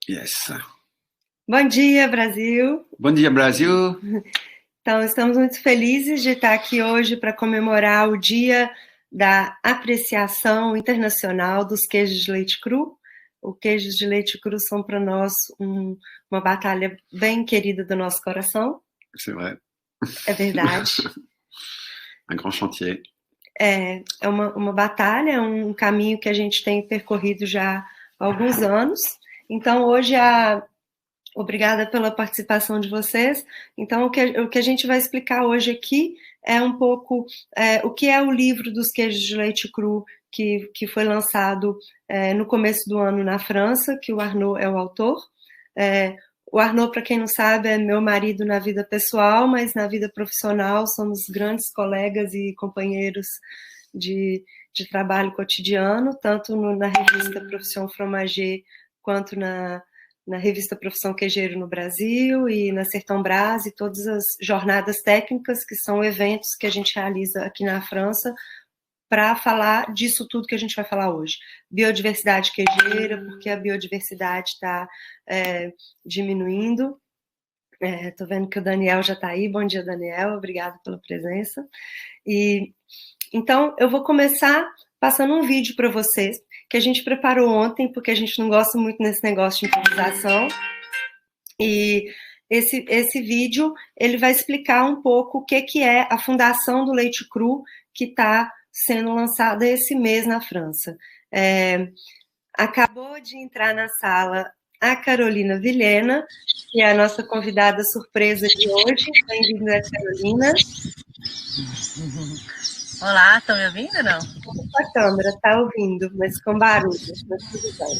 Yes. Bom dia, Brasil! Bom dia, Brasil! Então, estamos muito felizes de estar aqui hoje para comemorar o Dia da Apreciação Internacional dos Queijos de Leite Cru. Os queijos de leite cru são para nós uma batalha bem querida do nosso coração. C'est vrai. É verdade. Un grand chantier. É uma batalha, um caminho que a gente tem percorrido já há alguns anos. Então, hoje, obrigada pela participação de vocês. Então, o que a gente vai explicar hoje aqui é um pouco o que é o livro dos queijos de leite cru que foi lançado no começo do ano na França, que o Arnaud é o autor. O Arnaud, para quem não sabe, é meu marido na vida pessoal, mas na vida profissional somos grandes colegas e companheiros de trabalho cotidiano, tanto na revista Profissão Fromager, quanto na revista Profissão Queijeiro no Brasil e na Sertão Brás e todas as jornadas técnicas, que são eventos que a gente realiza aqui na França para falar disso tudo que a gente vai falar hoje. Biodiversidade queijeira, porque a biodiversidade está diminuindo. Estou vendo que o Daniel já está aí. Bom dia, Daniel. Obrigada pela presença. Então, eu vou começar passando um vídeo para vocês, que a gente preparou ontem, porque a gente não gosta muito nesse negócio de improvisação. E esse vídeo, ele vai explicar um pouco o que é a Fundação do Leite Cru, que está sendo lançada esse mês na França. Acabou de entrar na sala a Carolina Vilhena, que é a nossa convidada surpresa de hoje. Bem-vinda, Carolina. Olá, estão me ouvindo ou não? A câmera está ouvindo, mas com barulho, mas tudo bem.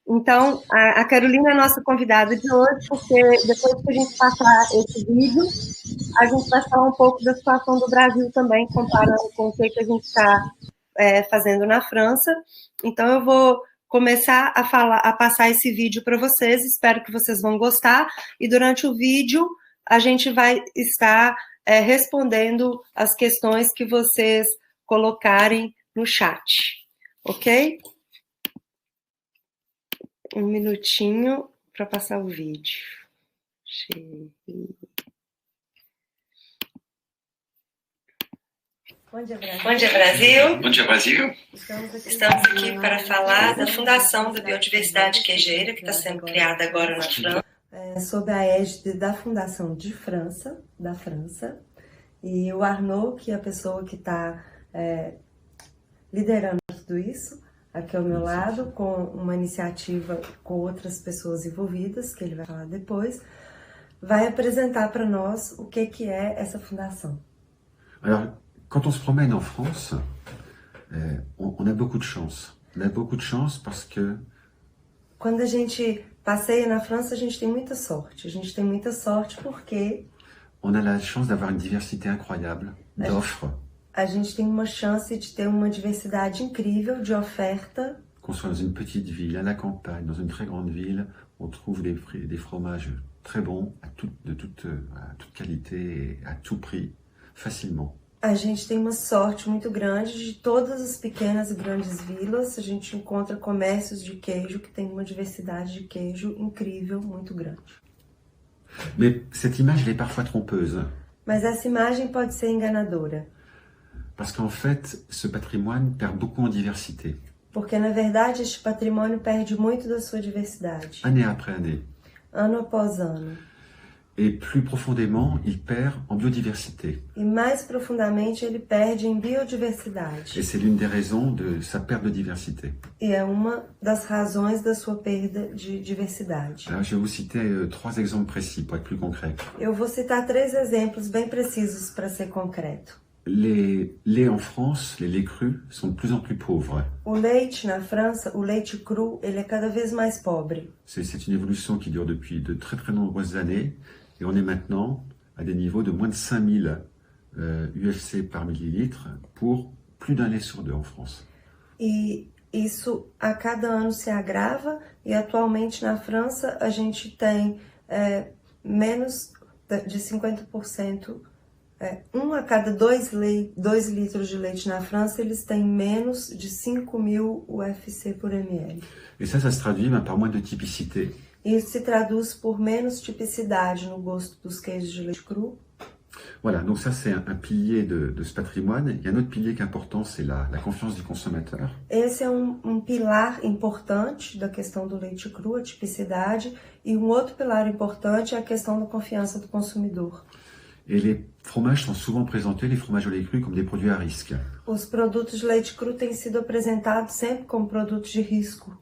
Então, a Carolina é a nossa convidada de hoje, porque depois que a gente passar esse vídeo, a gente vai falar um pouco da situação do Brasil também, comparando com o que a gente está fazendo na França. Então, eu vou começar a passar esse vídeo para vocês, espero que vocês vão gostar, e durante o vídeo a gente vai estar respondendo as questões que vocês colocarem no chat, ok? Um minutinho para passar o vídeo. Bom dia, Brasil. Bom dia, Brasil. Bom dia, Brasil. Estamos aqui para falar da Fundação da Biodiversidade Queijeira, que está sendo criada agora na França. Sob a égide da Fundação da França. E o Arnaud, que é a pessoa que está liderando tudo isso, aqui ao meu lado, com uma iniciativa com outras pessoas envolvidas, que ele vai falar depois, vai apresentar para nós o que é essa fundação. Alors, quand on se promène en France, on a beaucoup de chance. On a beaucoup de chance parce que... Quando a gente passeia na França, a gente tem muita sorte. A gente tem muita sorte porque... On a la chance d'avoir une diversité incroyable d'offres. A gente tem uma chance de ter uma diversidade incrível de oferta. Qu'on soit dans une petite ville, à la campagne, dans une très grande ville, on trouve des fromages très bons, à toute qualité et à tout prix, facilement. A gente tem uma sorte muito grande de todas as pequenas e grandes vilas, a gente encontra comércios de queijo que tem uma diversidade de queijo incrível, muito grande. Mais cette image, elle est parfois trompeuse. Mas essa imagem pode ser enganadora. Parce qu'en fait, ce patrimoine perd beaucoup en diversité. Porque, na verdade, este patrimônio perde muito da sua diversidade. Année après année. Ano após ano. Et plus profondément, il perd en biodiversité. E mais profundamente, ele perde em biodiversidade. Et c'est l'une des raisons de sa perte de diversité. E é uma das razões da sua perda de diversidade. Alors, je vais vous citer 3 exemples précis pour être plus concret. Eu vou citar 3 exemplos bem precisos para ser concreto. Les laits en France, les laits crus, sont de plus en plus pauvres. O leite na França, o leite cru, ele é cada vez mais pobre. C'est une évolution qui dure depuis de très très nombreuses années. Et on est maintenant à des niveaux de moins de 5000 UFC par millilitre pour plus d'un lait sur 2 en France. E isso a cada ano se agrava e atualmente na França a gente tem menos de 50% A cada 2 litros de leite na França, eles têm menos de 5.000 UFC por ml. Et ça se traduit par moins de typicité. E isso se traduz por menos tipicidade no gosto dos queijos de leite cru. Voilà, donc ça c'est un pilier de ce patrimoine. Il y a un autre pilier qui est important, c'est la confiance du consommateur. Esse é um pilar importante da questão do leite cru, a tipicidade, e um outro pilar importante é a questão da confiança do consumidor. Et les fromages sont souvent présentés, les fromages au lait cru, comme des produits à risque. Os produtos de leite cru têm sido apresentados sempre como produtos de risco.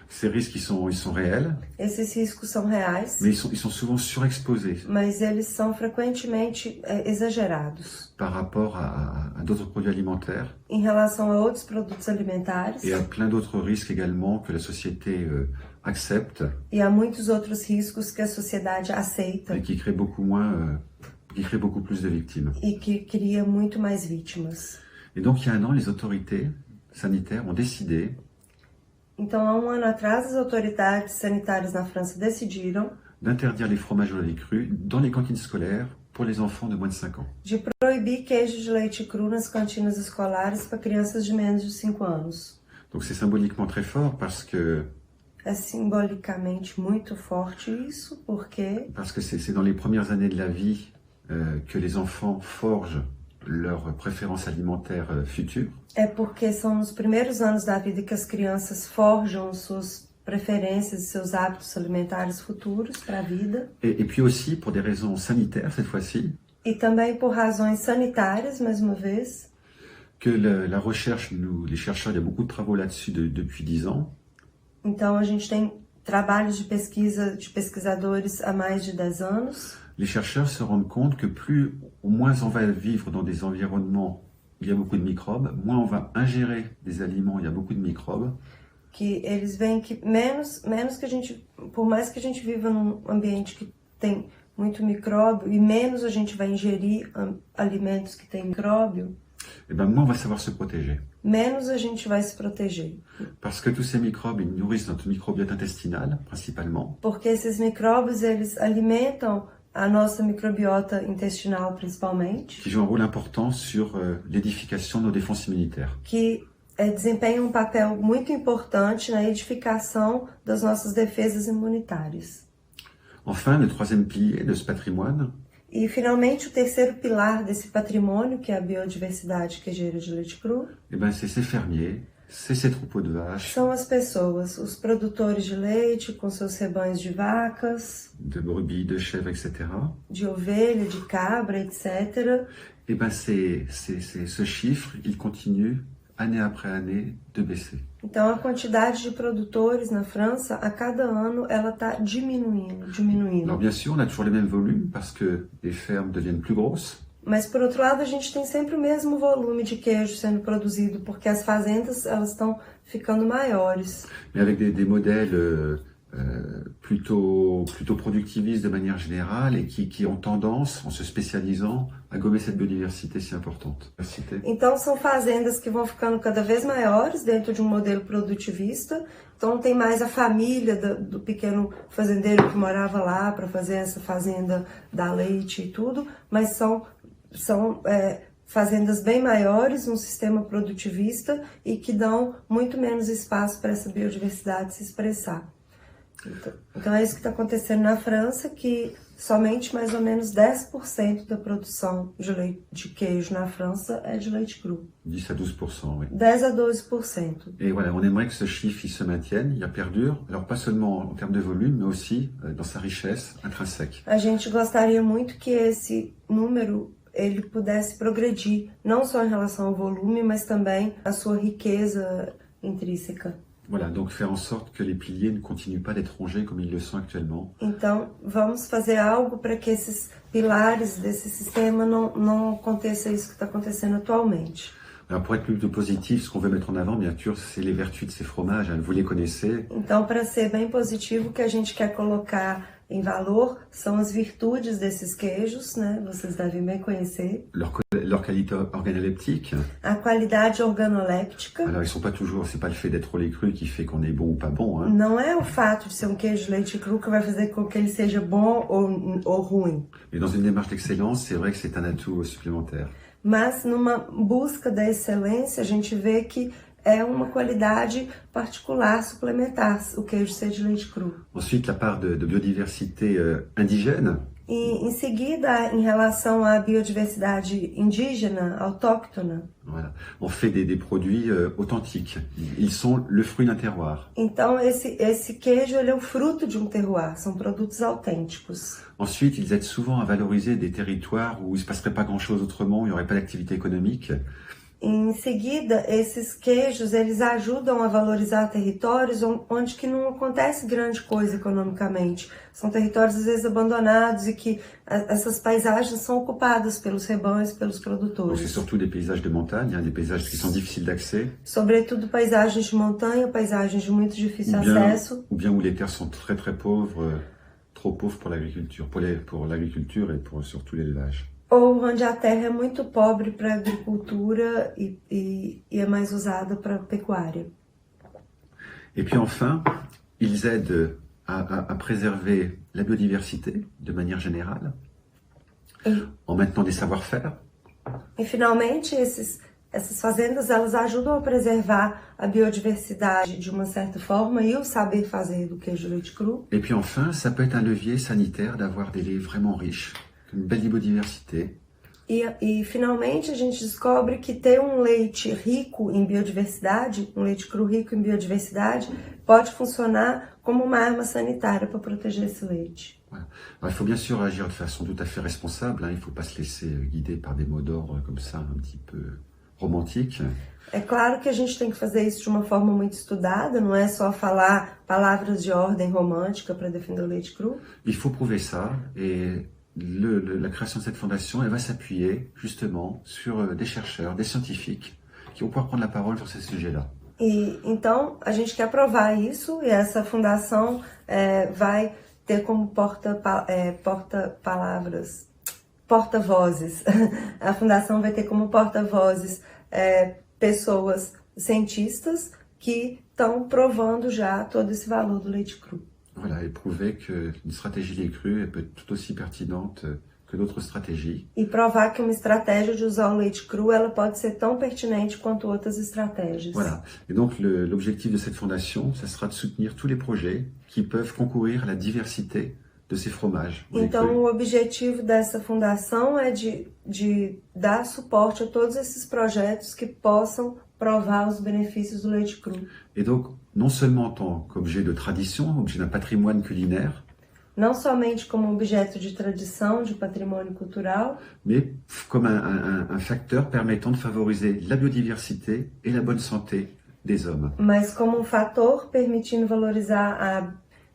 Ces risques, ils sont réels, Esses riscos são reais, mais ils sont souvent surexposés mas eles são frequentemente exagerados par rapport à d'autres produits alimentaires em relação a outros produtos alimentares et à plein d'autres risques également que la société accepte e há muitos outros riscos que a sociedade aceita et qui créent beaucoup plus de victimes. e que cria muito mais vítimas. Et donc il y a un an, les autorités sanitaires ont décidé Então, há um ano atrás, as autoridades sanitárias na França decidiram d'interdire les fromages au lait cru dans les cantines scolaires pour les enfants de moins de 5 ans. de proibir queijo de leite cru nas cantinas escolares para crianças de menos de 5 anos. Donc c'est symboliquement très fort parce que É simbolicamente muito forte isso, porque c'est dans les premières années de la vie que les enfants forgent leurs préférences alimentaires futures. é porque são nos primeiros anos da vida que as crianças forjam suas preferências e seus hábitos alimentares futuros para a vida. Et puis aussi, pour des raisons sanitaires cette fois-ci, E também por razões sanitárias, mais uma vez, que la recherche, les chercheurs, il y a beaucoup de travaux là-dessus depuis 10 ans. então a gente tem trabalhos de pesquisa de pesquisadores há mais de 10 anos. Les chercheurs se rendent compte que moins on va vivre dans des environnements où il y a beaucoup de microbes, moins on va ingérer des aliments où il y a beaucoup de microbes, Que eles veem que menos que a gente, por mais que a gente viva num ambiente que tem muito micróbio e menos a gente vai ingerir alimentos que têm micróbio, et ben moins on va savoir se protéger. menos a gente vai se proteger. Parce que tous ces microbes, ils nourrissent notre microbiote intestinal, principalement, Porque esses micróbios, eles alimentam a nossa microbiota intestinal, principalmente, qui jouent un rôle important sur l'édification de nos défenses immunitaires. que desempenham um papel muito importante na edificação das nossas defesas imunitárias. Enfin, le troisième pilier de ce patrimoine, E, finalmente, o terceiro pilar desse patrimônio, que é a biodiversidade queijeira de leite cru, eh ben, c'est ces fermiers, c'est ces troupeaux de vaches, são as pessoas, os produtores de leite com seus rebanhos de vacas, de brebis, de chèvres, etc. de ovelha, de cabra, etc. Eh ben, ce chiffre, il continue année après année de baisser. Então, a quantidade de produtores na França, a cada ano, ela está diminuindo. Alors bien sûr, on a toujours les mêmes volumes parce que les fermes deviennent plus grosses. Mas, por outro lado, a gente tem sempre o mesmo volume de queijo sendo produzido, porque as fazendas elas estão ficando maiores. Mais avec des modèles plutôt productivistes de manière générale et qui ont tendance, en se spécialisant, à gommer cette biodiversité si importante. Então, são fazendas que vão ficando cada vez maiores dentro de um modelo produtivista. Então, não tem mais a família do pequeno fazendeiro que morava lá para fazer essa fazenda dar leite e tudo, mas são fazendas bem maiores, um sistema produtivista e que dão muito menos espaço para essa biodiversidade se expressar. Então é isso que está acontecendo na França, que somente mais ou menos 10% da produção de queijo na França é de leite cru. 10 à 12%, oui. 10 a 12%. Et voilà, on aimerait que ce chiffre il se maintienne, il perdure, alors pas seulement en termes de volume, mais aussi dans sa richesse intrinsèque. A gente gostaria muito que esse número ele pudesse progredir, não só em relação ao volume, mas também a sua riqueza intrínseca. Voilà, donc faire en sorte que les piliers ne continuent pas d'être rongés comme ils le sont actuellement. Então, vamos fazer algo para que esses pilares desse sistema não aconteça isso que está acontecendo atualmente. Alors pour être plus positif, ce qu'on veut mettre en avant, bien sûr, c'est les vertus de ces fromages, hein, vous les connaissez. Então, para ser bem positivo, o que a gente quer colocar em valor são as virtudes desses queijos, né? Vocês devem bem conhecer. Leur qualité organoleptique. A qualidade organoléptica. Alors, ils sont pas toujours, c'est pas le fait d'être au lait cru qui fait qu'on est bon ou pas bon, hein. Não é o fato de ser um queijo de leite cru que vai fazer com que ele seja bom ou ruim. Mais dans une démarche d'excellence, c'est vrai que c'est un atout supplémentaire. Mas numa busca da excelência, a gente vê que é uma qualidade particular, suplementar, o queijo ser de leite cru. Ensuite, la part de biodiversité indigène. E em seguida, em relação à biodiversidade indígena, autóctona. Voilà. On fait des produits authentiques. Ils sont le fruit d'un terroir. Então, esse queijo ele é o fruto de um terroir, são produtos autênticos. Ensuite, ils aident souvent à valoriser des territoires où il ne se passerait pas grand-chose autrement, où il n'y aurait pas d'activité économique. Em seguida, esses queijos, eles ajudam a valorizar territórios onde que não acontece grande coisa economicamente. São territórios, às vezes, abandonados e que essas paisagens são ocupadas pelos rebanhos, pelos Donc produtores. c'est surtout des paysages de montagne, hein, des paysages qui sont difficiles d'accès, Sobretudo paisagens de montanha, paisagens de muito difícil acesso. ou bien où les terres sont très très pauvres, trop pauvres pour l'agriculture, pour l'agriculture et pour surtout l'élevage. Ou onde a terra é muito pobre para a agricultura e é mais usada para a pecuária. Et puis enfin, ils aident à préserver la biodiversité de manière générale, en maintenant des savoir-faire. E finalmente, essas fazendas elas ajudam a preservar a biodiversidade de uma certa forma e o saber fazer do queijo leite cru. Et puis enfin, ça peut être un levier sanitaire d'avoir des laits vraiment riches, une belle biodiversité. E finalmente a gente descobre que ter um leite rico em biodiversidade, um leite cru rico em biodiversidade, pode funcionar como uma arma sanitária para proteger esse leite. Voilà. Alors, il faut bien sûr agir de façon tout à fait responsable, hein. Il ne faut pas se laisser guider par des mots d'ordre comme ça, un petit peu romantiques. É claro que a gente tem que fazer isso de uma forma muito estudada, não é só falar palavras de ordem romântica para defender o leite cru. Il faut prouver ça et la création de cette fondation, elle va s'appuyer justement sur des chercheurs, des scientifiques qui vont pouvoir prendre la parole sur ces sujets-là. E então a gente quer provar isso e essa fundação vai ter como porta-vozes. A fundação vai ter como porta-vozes pessoas cientistas que estão provando já todo esse valor do leite cru. Voilà, et prouver qu'une stratégie lait cru elle peut être tout aussi pertinente que d'autres stratégies. E provar que uma estratégia de usar o leite cru, ela pode ser tão pertinente quanto outras estratégias. Voilà. Et donc l'objectif de cette fondation, ça sera de soutenir tous les projets qui peuvent concourir à la diversité de ces fromages. Então o objetivo dessa fundação é de dar suporte a todos esses projetos que possam provar os benefícios do leite cru. Et donc, non seulement en tant qu'objet de tradition, objet d'un patrimoine culinaire, Não somente como objeto de tradição, de patrimônio cultural, mais comme un facteur permettant de favoriser la biodiversité et la bonne santé des hommes. mas como um fator permitindo valorizar a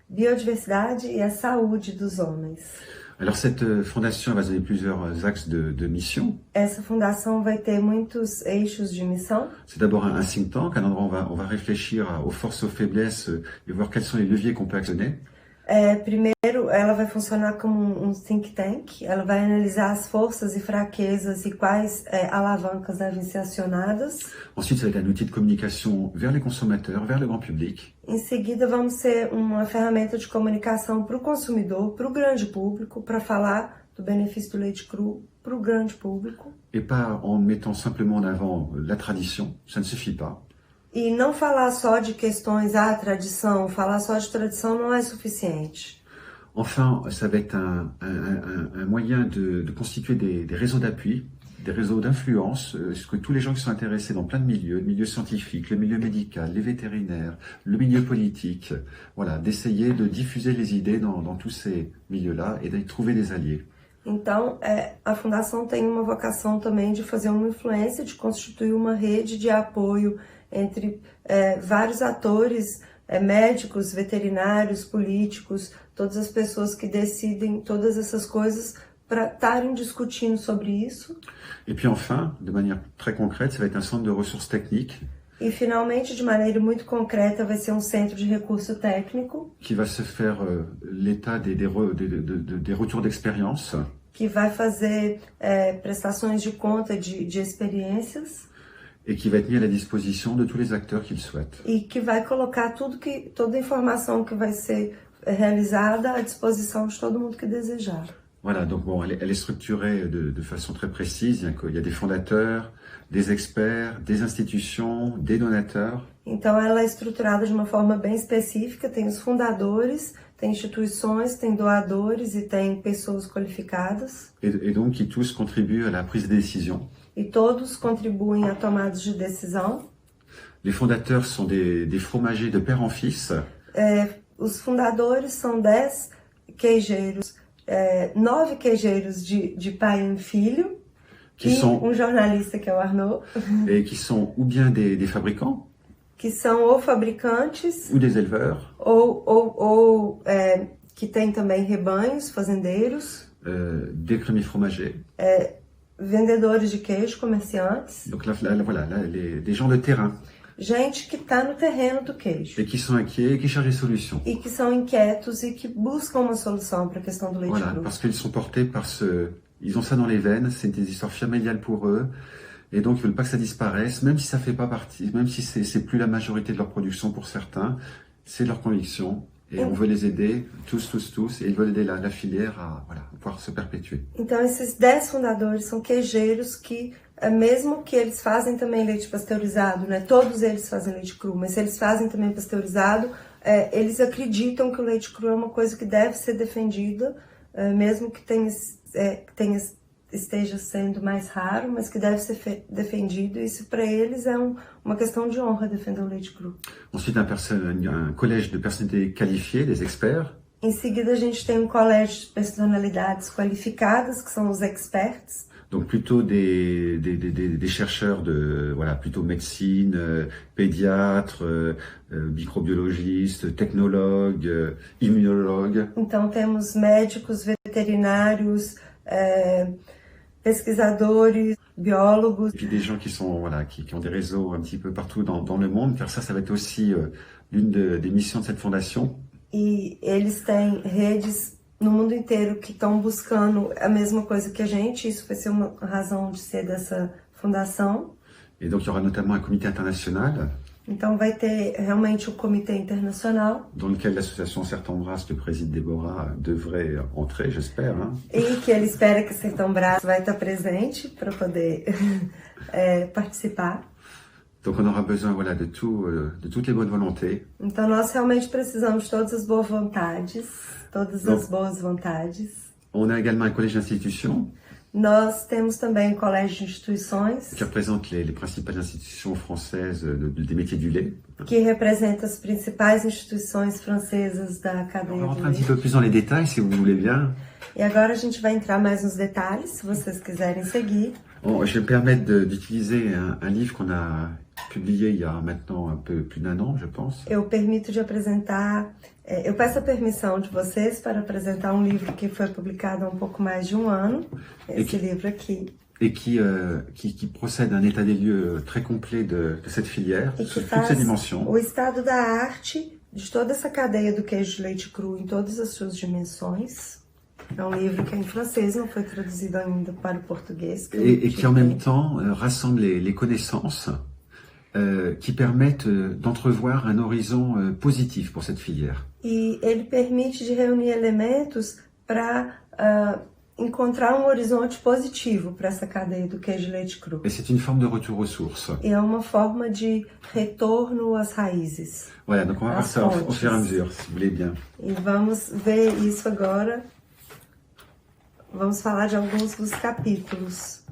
biodiversidade e a saúde dos homens. Alors cette fondation va se donner plusieurs axes de mission. Essa fundação vai ter muitos eixos de missão. C'est d'abord un think tank, un endroit où on va réfléchir aux forces, aux faiblesses et voir quels sont les leviers qu'on peut actionner. Primeiro, ela vai funcionar como um think tank. Ela vai analisar as forças e fraquezas e quais alavancas devem ser acionadas. Ensuite, ça va être un outil de communication vers les consommateurs, vers le grand public. Em seguida, vamos ser uma ferramenta de comunicação para o consumidor, para o grande público, para falar do benefício do leite cru para o grande público. Et pas en mettant simplement en avant la tradition, ça ne suffit pas. E não falar só de questões, tradição, falar só de tradição não é suficiente. Enfin, ça va être un moyen de constituer des réseaux d'appui, des réseaux d'influence, que tous les gens qui sont intéressés dans plein de milieux, le milieu scientifique, le milieu médical, les vétérinaires, le milieu politique, voilà, d'essayer de diffuser les idées dans tous ces milieux-là et d'y trouver des alliés. Então, a Fundação tem uma vocação também de fazer uma influência, de constituir uma rede de apoio entre vários atores, médicos, veterinários, políticos, todas as pessoas que decidem todas essas coisas para estarem discutindo sobre isso. Et puis enfin, de manière très concrète, ça va être un centre de ressources techniques E finalmente, de maneira muito concreta, vai ser um centro de recurso técnico qui va se faire l'état des retours d'expérience que vai fazer prestações de conta de experiências et qui va être mis à la disposition de tous les acteurs qui le souhaitent. e que vai colocar toda a informação que vai ser realizada à disposição de todo mundo que desejar. Voilà, donc bon, elle est structurée de façon très précise. Il y a des fondateurs, des experts, des institutions, des donateurs. Então, ela é estruturada de uma forma bem específica. Tem os fundadores, tem instituições, tem doadores e tem pessoas qualificadas. Et donc qui tous contribuent à la prise de décision. E todos contribuem a tomadas de decisão. Les fondateurs sont des fromagers de père en fils. Os fundadores são 10 queijeiros, 9 queijeiros de pai em filho. Qui E sont, um jornalista que é o Arnaud. et qui sont ou bien des fabricants, Que são ou fabricantes ou des éleveurs, ou que tem também rebanhos, fazendeiros, des crémiers fromagers. vendedores de queijo, comerciantes, Donc là, voilà, des gens de terrain gente que está no terreno do queijo et qui sont inquiets et qui cherchent des solutions. e que são inquietos e que buscam uma solução para a questão do leite Voilà, cru. parce qu'ils sont portés par ils ont ça dans les veines, c'est des histoires familiales pour eux, et donc ils veulent pas que ça disparaisse, même si ça fait pas partie, même si c'est plus la majorité de leur production pour certains, c'est leur conviction, et on veut les aider, tous, et ils veulent aider la filière à pouvoir se perpétuer. Então, esses 10 fundadores são queijeiros que, mesmo que eles fazem também leite pasteurizado, né? Todos eles fazem leite cru, mas se eles fazem também pasteurizado, eles acreditam que o leite cru é uma coisa que deve ser defendida, mesmo que esteja sendo mais raro, mas que deve ser defendido. Isso para eles é uma questão de honra defender o leite cru. Ensuite, un collège de personnalités qualifiées, des experts. Em seguida, a gente tem um colégio de personalidades qualificadas, que são os experts. Donc plutôt des chercheurs plutôt médecine, pédiatres, microbiologistes, technologues, immunologues. Então temos médicos, veterinários, pesquisadores, biólogos. Et puis des gens qui sont qui ont des réseaux un petit peu partout dans le monde, car ça va être aussi l'une des missions de cette fondation. E eles têm redes no mundo inteiro que estão buscando a mesma coisa que a gente. Isso vai ser uma razão de ser dessa fundação. Et donc il y aura notamment un comité international. Então vai ter realmente o comitê internacional. Dans lequel l'association Sertembras que préside Déborah devrait entrer, j'espère. Hein. E que ele espera que Sertembras vai estar presente para poder participar. Donc on aura besoin de toutes les bonnes volontés. Então nós realmente precisamos de todas as boas vontades, as boas vontades. On a également un collège d'institutions. Nós temos também um colégio de instituições qui représente les principales institutions françaises des métiers du lait. Que representa as principais instituições francesas da cadeia On va do rentrer un petit leite. peu plus dans les détails si vous voulez bien. E agora a gente vai entrar mais nos detalhes, se vocês quiserem seguir. Bon, je vais me permettre d'utiliser un livre qu'on a publié il y a maintenant un peu plus d'un an, je pense. Eu permito de apresentar, eu peço a permissão de vocês para apresentar um livro que foi publicado há um pouco mais de um ano, esse livro aqui. Et qui procède à un état des lieux très complet de cette filière, E sur que toutes ses faz dimensions. o estado da arte de toda essa cadeia do queijo de leite cru em todas as suas dimensões. É um livro que é em francês, não foi traduzido ainda para o português. Et qui en même temps rassemble les connaissances qui permettent d'entrevoir un horizon positif pour cette filière. E ele permite de reunir elementos para encontrar um horizonte positivo para essa cadeia do queijo de leite cru. Et c'est une forme de retour aux sources. E é uma forma de retorno às raízes. Voilà, donc on va voir ça au fur et à mesure, si vous voulez bien. E vamos ver isso agora. Vamos falar de alguns dos capítulos.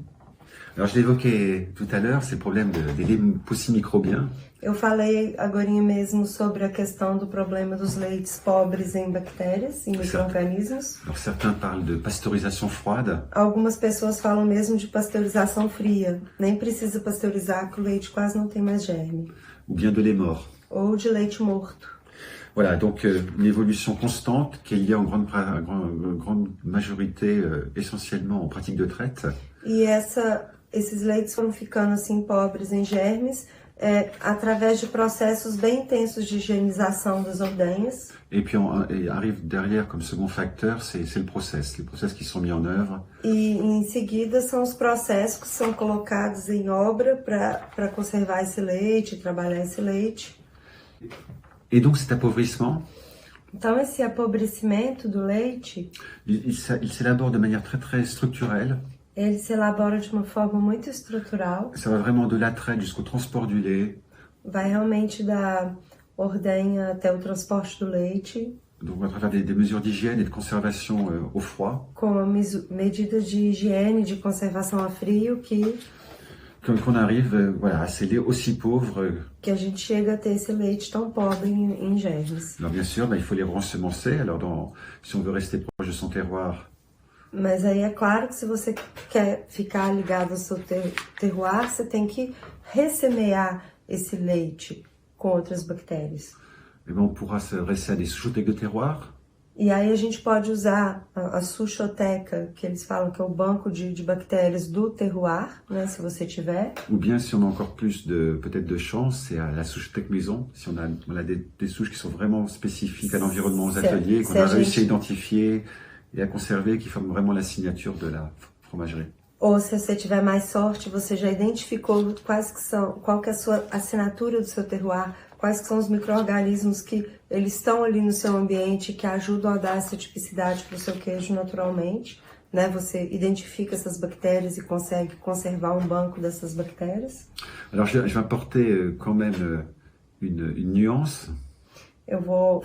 Alors je l'évoquais tout à l'heure, c'est le problème des laits paucimicrobiens. Eu falei agorinha mesmo sobre a questão do problema dos leites pobres em bactérias, em micro-organismos. Alors certains parlent de pasteurisation froide. Algumas pessoas falam mesmo de pasteurização fria. Nem precisa pasteurizar, que o leite quase não tem mais germe. Ou bien de lait mort. Ou de leite morto. Voilà, donc une évolution constante qui est liée en grande majorité essentiellement aux pratiques de traite. E essa esses leites foram ficando assim pobres em germes através de processos bem intensos de higienização das ordenhas. Et puis et arrive derrière comme second facteur, c'est le process, les process qui sont mis en œuvre. E em seguida são os processos que são colocados em obra para conservar esse leite, trabalhar esse leite. Et donc cet appauvrissement, Então esse apodrecimento do leite, il s'élabore de manière très très structurelle. ele se elabora de uma forma muito estrutural, Ça va vraiment de l'attrait jusqu'au transport du lait. vai realmente da ordenha até o transporte do leite, Donc à travers des mesures d'hygiène et de conservation au froid, com medidas de higiene, de conservação a frio, qu'on arrive voilà, à ces laits aussi pauvres. Que a gente chega a ter esse leite tão pobre em germes. Alors bien sûr, il faut les rensemencer. Alors si on veut rester proche de son terroir, mas aí é claro que se você quer ficar ligado ao seu terroir, você tem que ressemear esse leite com outras bactérias. eh ben, on pourra s'adresser à des sous-chothèques de terroir. E aí a gente pode usar a suchoteca, que eles falam que é o banco de bactérias do terroir, né, se você tiver. Ou bien, si on a encore plus peut-être de chance, c'est à la souche-tech maison. Si on a des souches qui sont vraiment spécifiques à l'environnement, aux ateliers, qu'on a réussi à identifier et à conserver, qui forment vraiment la signature de la fromagerie. Ou se você tiver mais sorte, você já identificou qual que é a sua assinatura do seu terroir, quais que são os micro-organismos que eles estão ali no seu ambiente, que ajudam a dar essa tipicidade para o seu queijo naturalmente, né? Você identifica essas bactérias e consegue conservar um banco dessas bactérias. Alors je vais apporter quand même une nuance. Eu vou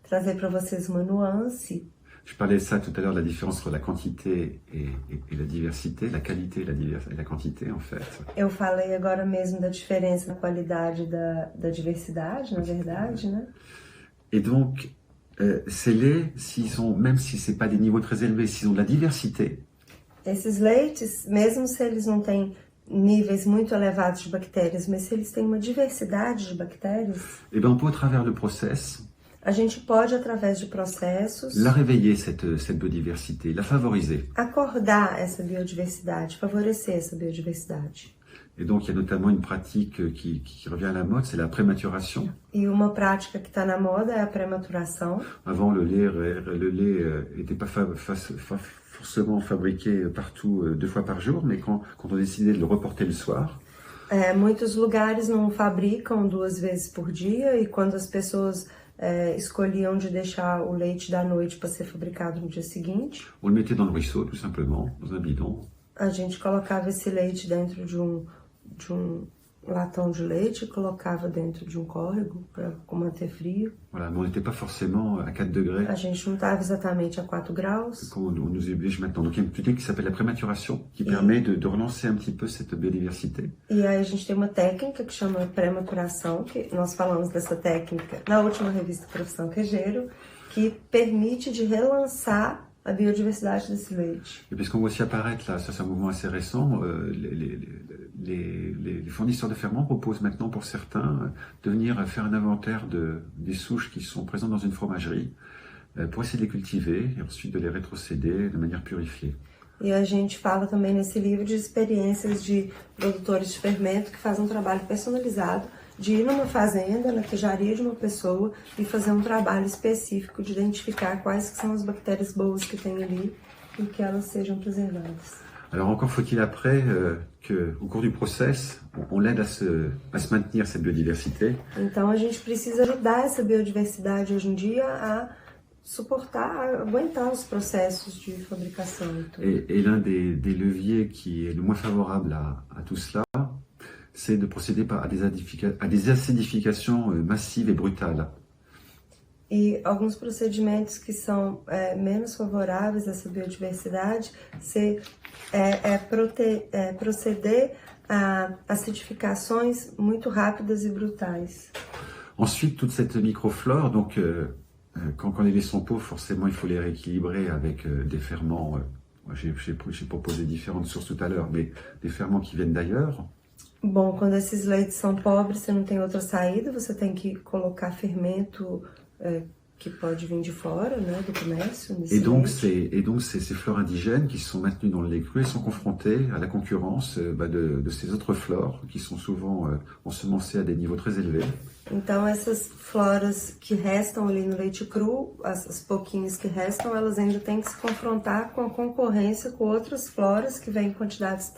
trazer para vocês uma nuance. Je parlais de ça tout à l'heure, de la différence entre la quantité et la diversité, la qualité et la quantité en fait. Eu falei agora mesmo da diferença na qualidade da diversidade, na verdade, né? Et donc, ces laits, même si ce n'est pas des niveaux très élevés, s'ils ont de la diversité, esses leites, mesmo se eles não têm níveis muito elevados de bactérias, mas se eles têm uma diversidade de bactérias, eh ben on peut, à travers le process, a gente pode, através de processos, la réveiller, cette biodiversité, la favoriser. Acordar essa biodiversidade, favorecer essa biodiversidade. Et donc, il y a notamment une pratique qui revient à la mode, c'est la prématuration. E uma prática que está na moda é a prematuração. Avant, le lait n'était pas forcément fabriqué partout 2 fois par jour, mais quand on décidait de le reporter le soir, muitos lugares não fabricam 2 vezes por dia, e quando as pessoas escolhiam de deixar o leite da noite para ser fabricado no dia seguinte, on le mettait dans le ruisseau, tout simplement, dans un bidon. A gente colocava esse leite dentro de um latão de leite e colocava dentro de um córrego para manter frio. Voilà, mais on n'était pas forcément à 4 degrés. A gente não estava exatamente a 4 graus. Comme on nous oblige maintenant. Donc il y a une technique qui s'appelle la prématuration, qui permet de relancer un petit peu cette biodiversité. E aí a gente tem uma técnica que chama prematuração, que nós falamos dessa técnica na última revista Profissão Queijeiro, que permite de relançar a biodiversidade desse leite. Et puisqu'on voit aussi apparaître là, ça c'est un mouvement assez récent, les fournisseurs de ferments proposent maintenant pour certains de venir faire un inventaire des souches qui sont présentes dans une fromagerie pour essayer de les cultiver et ensuite de les rétrocéder de manière purifiée. E a gente fala também nesse livro de experiências de produtores de fermento que fazem um trabalho personalizado de ir numa fazenda, na queijaria de uma pessoa e fazer um trabalho específico de identificar quais que são as bactérias boas que tem ali e que elas sejam preservadas. Alors encore faut-il après qu'au cours du process, on l'aide à se maintenir cette biodiversité. Então a gente precisa ajudar essa biodiversidade hoje em dia a suportar, a aguentar os processos de fabricação. Et l'un des leviers qui est le moins favorable à tout cela, c'est de procéder à des acidifications massives et brutales. E alguns procedimentos que são menos favoráveis a essa biodiversidade proceder a acidificações muito rápidas e brutais. Ensuite, toute cette microflore, donc quand les laits sont pauvres, forcément il faut les rééquilibrer avec des ferments. J'ai proposé différentes sources tout à l'heure, mais des ferments qui viennent d'ailleurs. Bom, quando esses leites são pobres, você não tem outra saída, você tem que colocar fermento que pode vir de fora, né, do comércio. Et donc, ces flores indigènes qui sont maintenues dans le lait cru, elles sont confrontées à la concurrence de ces autres flores qui sont souvent ensemencées à des niveaux très élevés. Então, essas floras que restam ali no leite cru, as pouquinhas que restam, elas ainda têm que se confrontar com a concorrência com outras floras que vêm em quantidades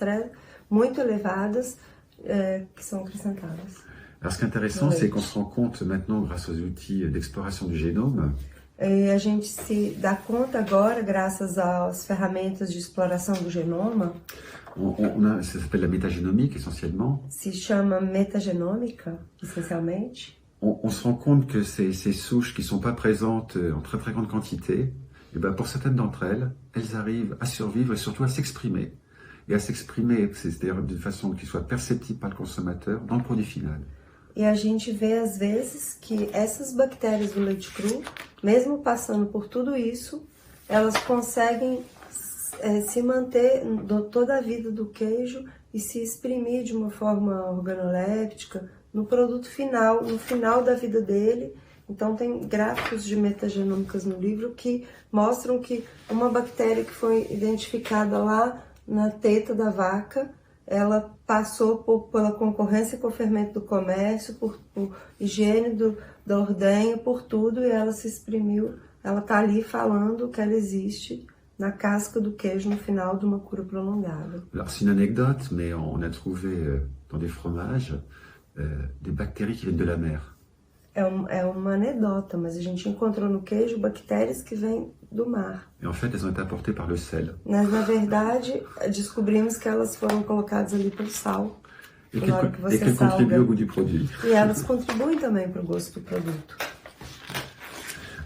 muito elevadas, que são acrescentadas. Alors, ce qui est intéressant, c'est qu'on se rend compte maintenant, grâce aux outils d'exploration du génome, E a gente se dá conta agora, graças às ferramentas de exploração do genoma, ça s'appelle la métagénomique essentiellement. se chama metagenômica, essencialmente. On se rend compte que ces souches qui ne sont pas présentes en très très grande quantité, et ben pour certaines d'entre elles, elles arrivent à survivre et surtout à s'exprimer. Et à s'exprimer, c'est-à-dire d'une façon qui soit perceptible par le consommateur dans le produit final. E a gente vê, às vezes, que essas bactérias do leite cru, mesmo passando por tudo isso, elas conseguem se manter toda a vida do queijo e se exprimir de uma forma organoléptica no produto final, no final da vida dele. Então tem gráficos de metagenômicas no livro que mostram que uma bactéria que foi identificada lá na teta da vaca, ela passou pela concorrência com o fermento do comércio, por higiene da ordenha, por tudo, e ela se exprimiu. Ela está ali falando que ela existe na casca do queijo no final de uma cura prolongada. Alors c'est une anecdote, mais on a trouvé dans des fromages des bactéries qui viennent de la mer. É uma anedota, mas a gente encontrou no queijo bactérias que vêm do mar. Et en fait, elles ont été apportées par le sel. Mas, na verdade, descobrimos que elas foram colocadas ali pelo sal. Et qu'elles contribuent au goût du produit. E elas contribuem também para o gosto do produto.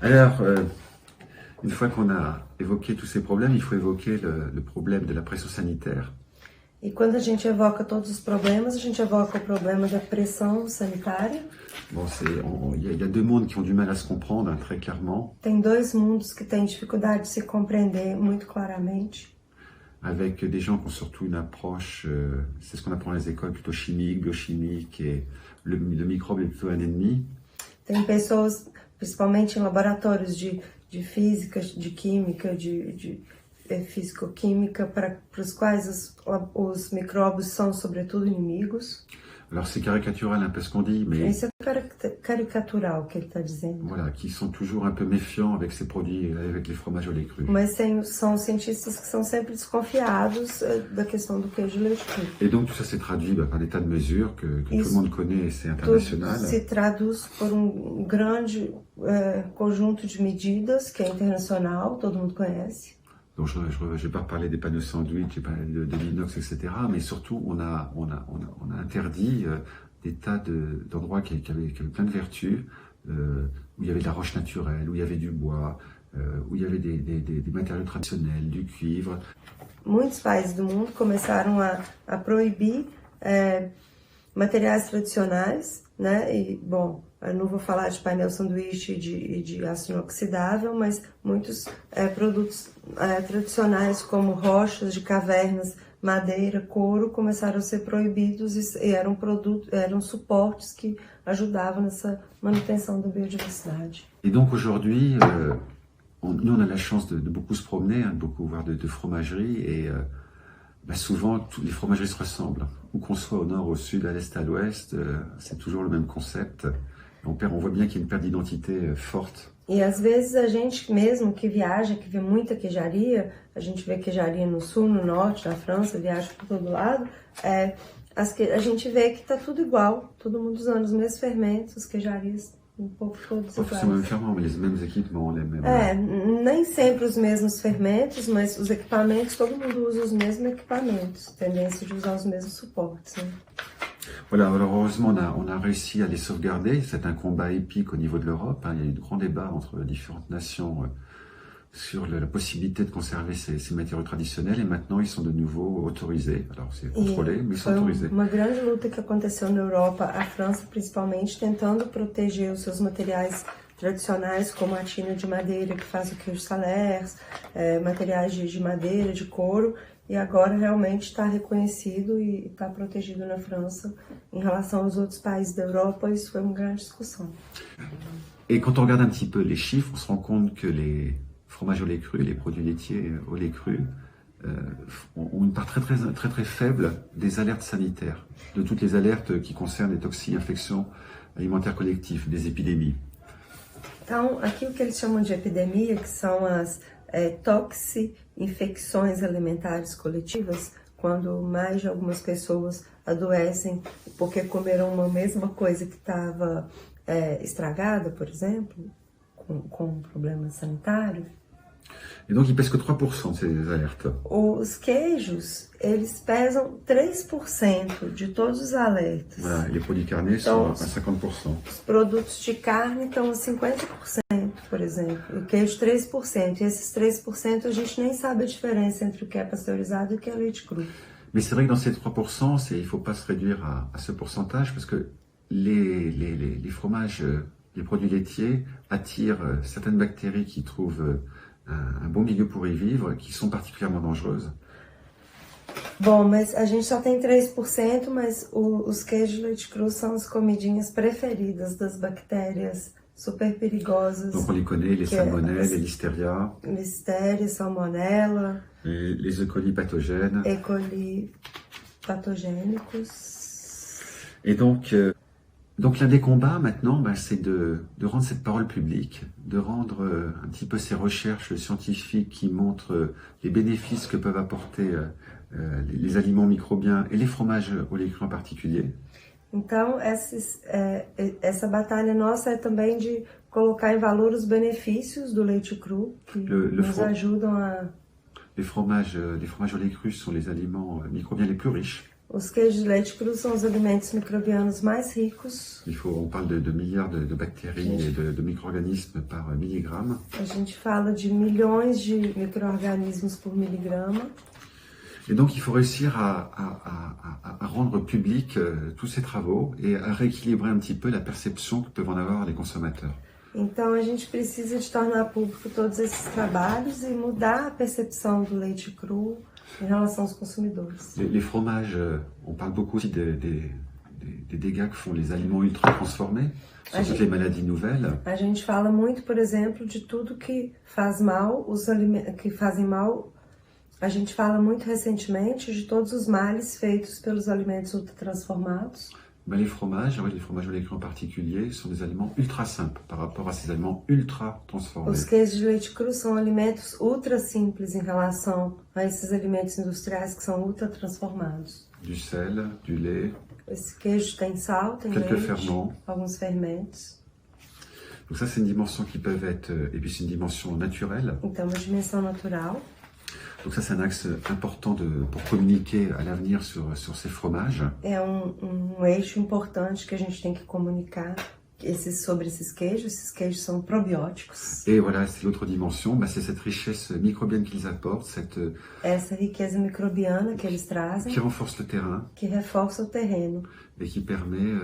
Alors, une fois qu'on a évoqué tous ces problèmes, il faut évoquer le problème de la pression sanitaire. E quando a gente evoca todos os problemas, a gente evoca o problema da pressão sanitária. Bon, il y a deux mondes qui ont du mal à se comprendre, hein, très clairement. Tem dois mundos que têm dificuldade de se compreender muito claramente. Avec des gens qui ont surtout une approche, c'est ce qu'on apprend dans les écoles, plutôt chimique, biochimique, et le microbe est plutôt un ennemi. Tem pessoas, principalmente em laboratórios de física, de química, de físico-química, para os quais os micróbios são, sobretudo, inimigos. Alors c'est caricatural un peu ce qu'on dit, mais Isso é caricatural o que ele está dizendo. voilà, qui sont toujours un peu méfiants avec ces produits, avec les fromages au lait cru. Mas são cientistas que são sempre desconfiados da questão do queijo leite cru. Et donc tout ça s'est traduit par des tas de mesures que tout le monde connaît, c'est international. Tudo se traduz por grande conjunto de medidas que é internacional, todo mundo conhece. Donc je vais pas reparler des panneaux sandwich, j'ai parlé de l'inox, etc. Mais surtout, on a interdit des tas d'endroits qui avaient plein de vertus, où il y avait de la roche naturelle, où il y avait du bois, où il y avait des matériaux traditionnels, du cuivre. Muitos países do mundo começaram a proibir materiais tradicionais, né? E, bom, eu não vou falar de painel sanduíche e de aço inoxidável, mas muitos produtos tradicionais como rochas de cavernas, madeira, couro, começaram a ser proibidos e eram suportes que ajudavam nessa manutenção da biodiversidade. Et donc aujourd'hui, nous on a la chance de beaucoup se promener, hein, de beaucoup voir de fromageries et souvent les fromageries se ressemblent. Où qu'on soit au nord, au sud, à l'est, à l'ouest, c'est toujours le même concept. On voit bien qu'il y a une perte d'identité forte. E às vezes a gente mesmo que viaja, que vê muita queijaria, a gente vê queijaria no sul, no norte, na França, viaja por todo lado, a gente vê que está tudo igual, todo mundo usando os mesmos fermentos, as queijarias um pouco todos Pas forcément iguais. ferment, mais les mêmes équipements, les mêmes. Nem sempre os mesmos fermentos, mas os equipamentos, todo mundo usa os mesmos equipamentos, tendência de usar os mesmos suportes, né? Voilà, alors heureusement on a réussi à les sauvegarder. C'est un combat épique au niveau de l'Europe, hein. Il y a eu de grands débats entre différentes nations sur la possibilité de conserver ces matériaux traditionnels et maintenant ils sont de nouveau autorisés. Alors c'est contrôlé, mais ils sont Foi autorisés. uma grande luta que aconteceu na Europa, a França principalmente, tentando proteger os seus materiais tradicionais, como a tina de madeira que faz o queijo Salers, materiais de madeira, de couro, e agora realmente está reconhecido e está protegido na França. Em relação aos outros países da Europa, isso foi uma grande discussão. Et quand on regarde un petit peu les chiffres, on se rend compte que les fromages au lait cru, les produits laitiers au lait cru, ont une part très faible des alertes sanitaires, de toutes les alertes qui concernent les toxines, infections alimentaires collectives, des épidémies. Então, aqui o que eles chamam de epidemia, que são as toxi-infecções alimentares coletivas, quando mais de algumas pessoas adoecem porque comeram uma mesma coisa que estava estragada, por exemplo, com um problema sanitário. Et donc, ils pèsent que 3% de ces alertes. Os queijos, eles pesam 3% de todos os alertas. Voilà, et les produits carnés sont à 50%. Os produtos de carne estão a 50%, por exemplo. O queijo 3%. E esses 3% a gente nem sabe a diferença entre o que é pasteurizado e o que é leite cru. Mais c'est vrai que dans ces 3%, il ne faut pas se réduire à ce pourcentage parce que les fromages, les produits laitiers attirent certaines bactéries qui trouvent un bon milieu pour y vivre, qui sont particulièrement dangereuses. Bom, mas a gente só tem 3%, mas os queijos de leite cru são as comidinhas preferidas das bactérias super perigosas. Donc on les connaît, les salmonelles, les listeria. Listeria, salmonella. Les E. coli pathogènes. E. coli pathogênicos. Et donc l'un des combats maintenant, c'est de rendre cette parole publique, de rendre un petit peu ces recherches scientifiques qui montrent les bénéfices que peuvent apporter les aliments microbiens et les fromages au lait cru en particulier. Então, essa batalha nossa é também de colocar em valor os benefícios do leite cru, que nos ajudam a... Les fromages au lait cru sont les aliments microbiens les plus riches. Os queijos de leite cru são os alimentos microbianos mais ricos. On parle de milliards de bactéries et de micro-organismes par milligramme. A gente fala de milhões de micro-organismos por miligrama. Et donc il faut réussir à rendre public tous ces travaux et à rééquilibrer un petit peu la perception que peuvent en avoir les consommateurs. Então a gente precisa de tornar público todos esses trabalhos e mudar a percepção do leite cru em relação aos consumidores. Les fromages, on parle beaucoup aussi des dégâts que font les aliments ultra transformés, sur toutes les maladies nouvelles. A gente fala muito, por exemplo, de tudo que faz mal, os alimentos que fazem mal. A gente fala muito recentemente de todos os males feitos pelos alimentos ultratransformados. Les fromages au lait cru en particulier, sont des aliments ultra simples par rapport à ces aliments ultra transformés. Os queijos de leite cru são alimentos ultra simples em relação a esses alimentos industriais que são ultra transformados. Du sel, du lait. Esse queijo tem sal, tem quelques leite, ferments. Alguns fermentos. Donc ça, c'est une dimension qui peut être, et puis c'est une dimension naturelle. Então, uma dimensão natural. Donc ça, c'est un axe important pour communiquer à l'avenir sur ces fromages. É eixo importante que a gente tem que comunicar sobre esses queijos. Esses queijos são probióticos. Et voilà, c'est l'autre dimension, c'est cette richesse microbienne qu'ils apportent, essa riqueza microbiana que eles trazem, qui renforce le terrain, que reforça o terreno et qui permet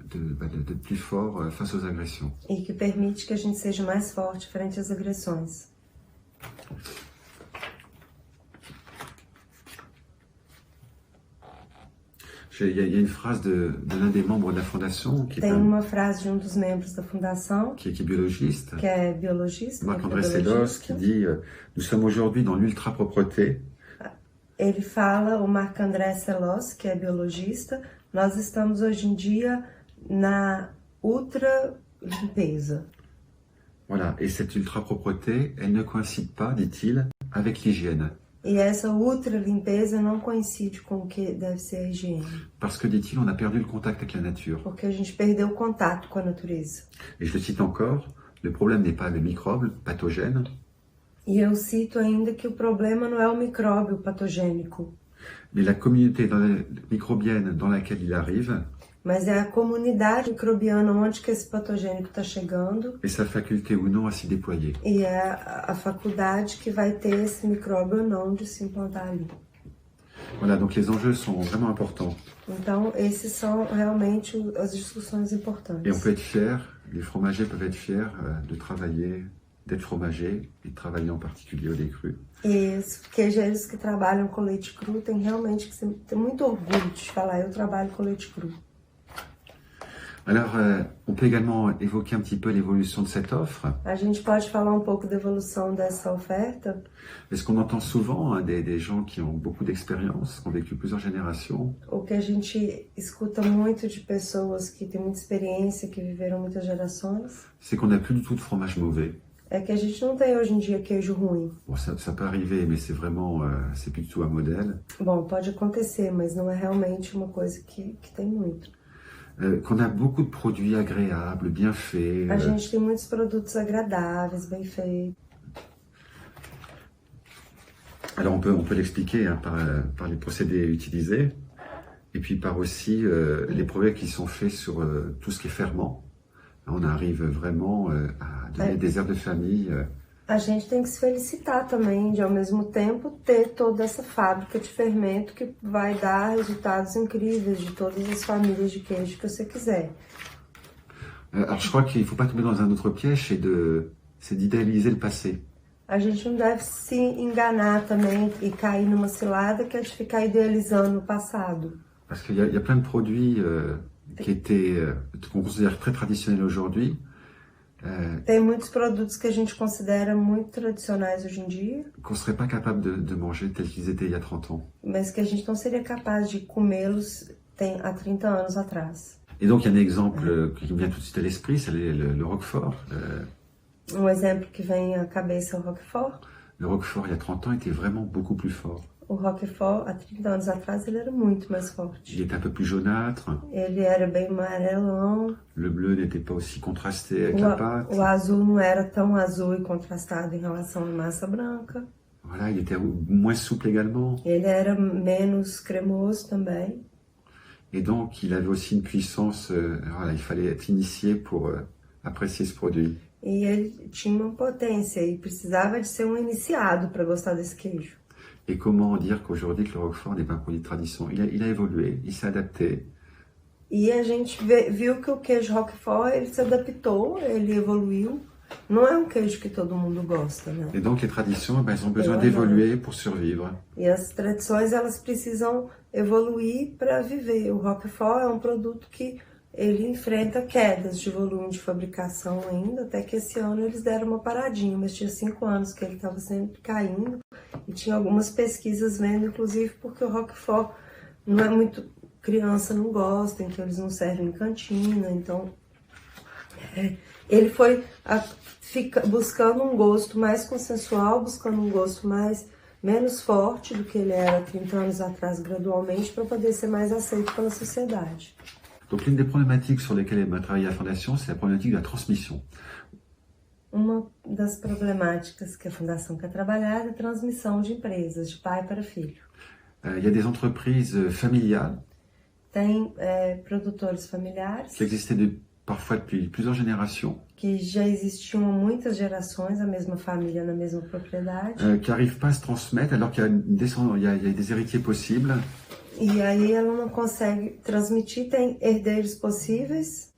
d'être plus fort face aux agressions. E que permite que a gente seja mais forte frente às agressões. Il y a une phrase de l'un des membres de la fondation Tem uma frase de dos membros da fundação qui est biologiste, que é biologista, Marc-André Sellos, qui dit nous sommes aujourd'hui dans l'ultra-propreté. Ele fala, o Marc-André Sellos, que é biologista, nós estamos hoje em dia na ultra limpeza. Voilà, et cette ultra-propreté, elle ne coïncide pas, dit-il, avec l'hygiène. E essa ultra limpeza não coincide com o que deve ser a higiene. Parce que, dit-il, on a perdu le contact avec la nature. Porque a gente perdeu o contato com a natureza. Et je le cite encore, le problème n'est pas les microbes pathogènes. E eu cito ainda que o problema não é o micróbio patogênico. Mais la communauté microbienne dans laquelle il arrive. Mas é a comunidade microbiana onde que esse patogênico está chegando. Et sa faculté ou non à s'y déployer. E é a faculdade que vai ter esse micróbio ou não de se implantar ali. Voilà, donc les enjeux sont vraiment importants. Então, esses são realmente as discussões importantes. Et on peut être fier, les fromagers peuvent être fiers de travailler, d'être fromagers et de travailler en particulier au lait cru. E os queijeiros que trabalham com leite cru têm realmente que ter muito orgulho de falar, eu trabalho com leite cru. Alors, on peut également évoquer un petit peu l'évolution de cette offre. A gente pode falar um pouco da evolução dessa oferta? Est-ce qu'on entend souvent des gens qui ont beaucoup d'expérience, qui ont vécu plusieurs générations? O que a gente escuta muito de pessoas que têm muita experiência, que viveram muitas gerações, C'est qu'on n'a plus du tout de fromage mauvais. é que a gente não tem hoje em dia queijo ruim. Bon, ça peut arriver, mais c'est vraiment, c'est plus du tout un modèle. Bom, pode acontecer, mas não é realmente uma coisa que tem muito. Qu'on a beaucoup de produits agréables, bien faits. A gente tem muitos produtos agradáveis, bem feitos. Alors on peut l'expliquer hein, par les procédés utilisés, et puis par aussi les progrès qui sont faits sur tout ce qui est ferment. On arrive vraiment à donner des herbes de famille. A gente tem que se felicitar também de, ao mesmo tempo, ter toda essa fábrica de fermento que vai dar resultados incríveis de todas as famílias de queijo que você quiser. Alors je crois qu'il ne faut pas tomber dans un autre piège, c'est d'idéaliser le passé. A gente não deve se enganar também e cair numa cilada que é de ficar idealizando o passado. Parce qu'il y a plein de produits qu'on considère très traditionnels aujourd'hui. Tem muitos produtos que a gente considera muito tradicionais hoje em dia, Qu'on ne serait pas capable de manger tels qu'ils étaient il y a 30 ans. mas que a gente não seria capaz de comê-los há 30 anos atrás. Et donc il y a un exemple qui me vient tout de suite à l'esprit, c'est le Roquefort. Um exemplo que vem à cabeça é o Roquefort. Le Roquefort, il y a 30 ans, était vraiment beaucoup plus fort. O Roquefort, há 30 anos atrás, ele era muito mais forte. Il était un peu plus jaunâtre, Ele era bem amarelão, le bleu n'était pas aussi contrasté avec la pâte. o azul não era tão azul e contrastado em relação à massa branca. Voilà, il était moins souple également. Ele era menos cremoso também. Et donc, il avait aussi une puissance, voilà, il fallait être initié pour apprécier ce produit. E ele tinha uma potência e precisava de ser um iniciado para gostar desse queijo. Et comment dire qu'aujourd'hui que le Roquefort n'est pas un produit de tradition? Il a évolué, il s'est adapté. E a gente viu que o queijo Roquefort, ele se adaptou, ele evoluiu. Não é um queijo que todo mundo gosta, né? Et donc, les traditions, elles ont besoin d'évoluer pour survivre. E as tradições, elas precisam evoluir para viver. O Roquefort é um produto que ele enfrenta quedas de volume de fabricação ainda, até que esse ano eles deram uma paradinha, mas tinha 5 anos que ele estava sempre caindo, e tinha algumas pesquisas vendo, inclusive, porque o Roquefort não é muito... criança não gosta, então eles não servem em cantina, então... ele foi buscando um gosto mais consensual, buscando um gosto menos forte do que ele era 30 anos atrás, gradualmente, para poder ser mais aceito pela sociedade. Donc, l'une des problématiques sur lesquelles elle m'a travaillé à la Fondation, c'est la problématique de la transmission. Uma das problemáticas que a Fundação quer trabalhar é a transmissão de empresas, de pai para filho. Il y a des entreprises familiales Tem produtores familiares qui existaient parfois depuis plusieurs générations, que já existiam há muitas gerações, a mesma família na mesma propriedade. qui n'arrivent pas à se transmettre alors qu'il y a il y a des héritiers possibles. E aí ela não consegue transmitir, tem herdeiros possíveis.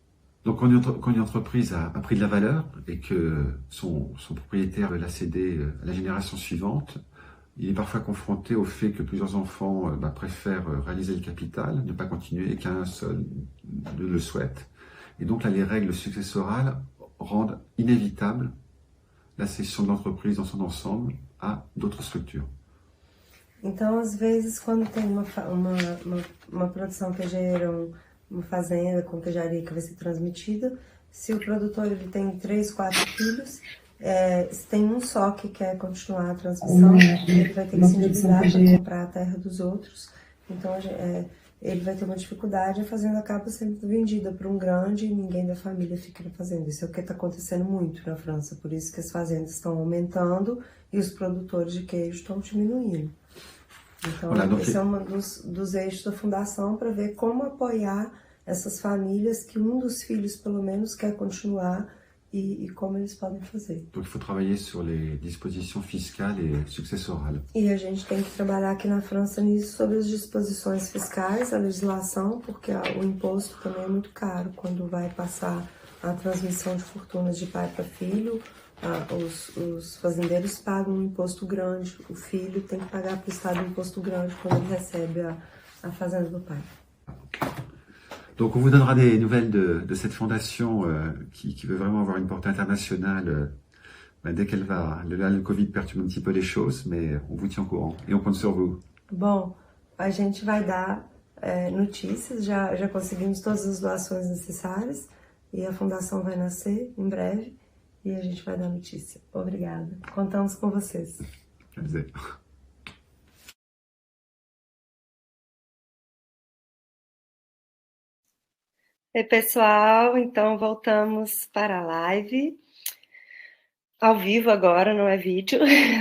Donc quand une entreprise a pris de la valeur et que son propriétaire l'a cédé à la génération suivante, il est parfois confronté au fait que plusieurs enfants préfèrent réaliser le capital, ne pas continuer, et qu'un seul le souhaite. Et donc là, les règles successorales rendent inévitable la cession de l'entreprise dans son ensemble à d'autres structures. Então, às vezes, quando tem uma produção queijeira, uma fazenda com queijaria que vai ser transmitida, se o produtor ele tem 3, 4 filhos, se tem um só que quer continuar a transmissão, ele vai ter que se endividar para comprar a terra dos outros. Então, ele vai ter uma dificuldade, a fazenda acaba sendo vendida para um grande e ninguém da família fica na fazenda. Isso é o que está acontecendo muito na França, por isso que as fazendas estão aumentando e os produtores de queijo estão diminuindo. Então, esse é um dos eixos da Fundação para ver como apoiar essas famílias que um dos filhos, pelo menos, quer continuar e como eles podem fazer. Donc il faut travailler sur les dispositions fiscales et successorales. E a gente tem que trabalhar aqui na França nisso, sobre as disposições fiscais, a legislação, porque o imposto também é muito caro quando vai passar a transmissão de fortunas de pai para filho. Os fazendeiros pagam um imposto grande, o filho tem que pagar para o Estado um imposto grande quando ele recebe a fazenda do pai. Donc, on vous donnera des nouvelles de cette fondation qui veut vraiment avoir une portée internationale dès qu'elle va. Là, le Covid perturbe un petit peu les choses, mais on vous tient au courant et on compte sur vous. Bom, a gente vai dar notícias, já conseguimos todas as doações necessárias e a fundação vai nascer em breve e a gente vai dar notícia. Obrigada. Contamos com vocês. Quer dizer. Oi, pessoal, então voltamos para a live, ao vivo agora, não é vídeo.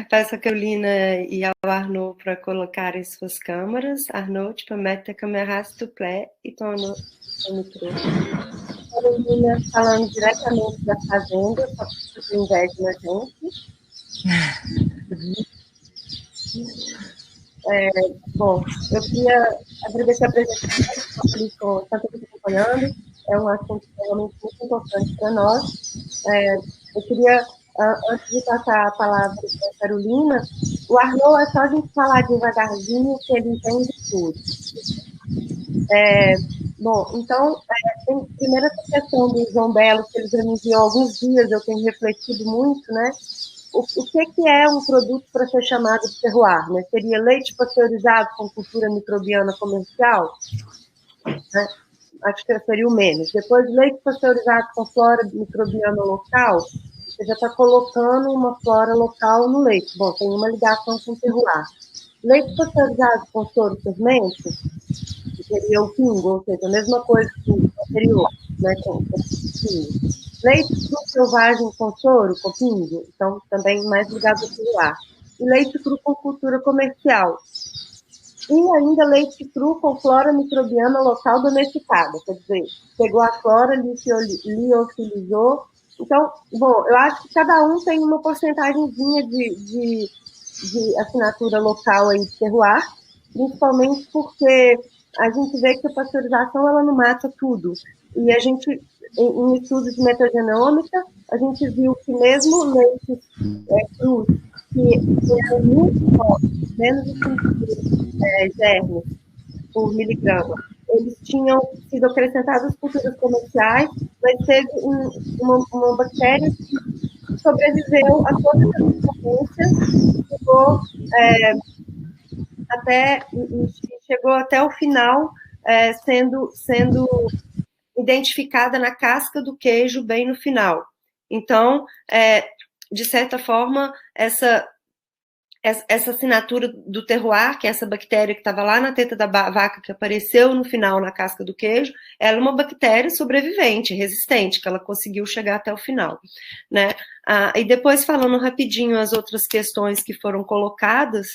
Peço a Carolina e ao Arnaud para colocarem suas câmeras. Arnaud, tu peux mettre ta caméra, s'il te plaît, e ton micro. Carolina falando diretamente da fazenda, só que você tem inveja na gente. Bom, eu queria agradecer a presença de vocês, estou feliz com tanta gente acompanhando, é um assunto realmente muito importante para nós. Eu queria, antes de passar a palavra para a Carolina, o Arnaud é só a gente falar devagarzinho que ele entende tudo. Bom, então, primeiro essa questão do João Belo, que ele já me enviou há alguns dias, eu tenho refletido muito, né? O que é um produto para ser chamado de terroir? Né? Seria leite pasteurizado com cultura microbiana comercial? Né? Acho que seria o menos. Depois, leite pasteurizado com flora microbiana local, você já está colocando uma flora local no leite. Bom, tem uma ligação com o terroir. Leite pasteurizado com soro fermento, que seria o pingo, ou seja, a mesma coisa que o anterior, né, com pingo. Leite cru selvagem com soro, com pingo, então também mais ligado ao terroir. E leite cru com cultura comercial. E ainda leite cru com flora microbiana local domesticada, quer dizer, pegou a flora, liofilizou. Então, bom, eu acho que cada um tem uma porcentagemzinha de assinatura local aí de terroir, principalmente porque a gente vê que a pasteurização ela não mata tudo. E a gente, em estudos de metagenômica, a gente viu que mesmo leites crus, que eram muito fortes, menos de 5 germes por miligrama, eles tinham sido acrescentados culturas comerciais, mas teve uma bactéria que sobreviveu a toda essa resistência, chegou até o final, sendo identificada na casca do queijo bem no final. Então, de certa forma, essa assinatura do terroir, que é essa bactéria que estava lá na teta da vaca, que apareceu no final na casca do queijo, ela é uma bactéria sobrevivente, resistente, que ela conseguiu chegar até o final, né? E depois, falando rapidinho as outras questões que foram colocadas,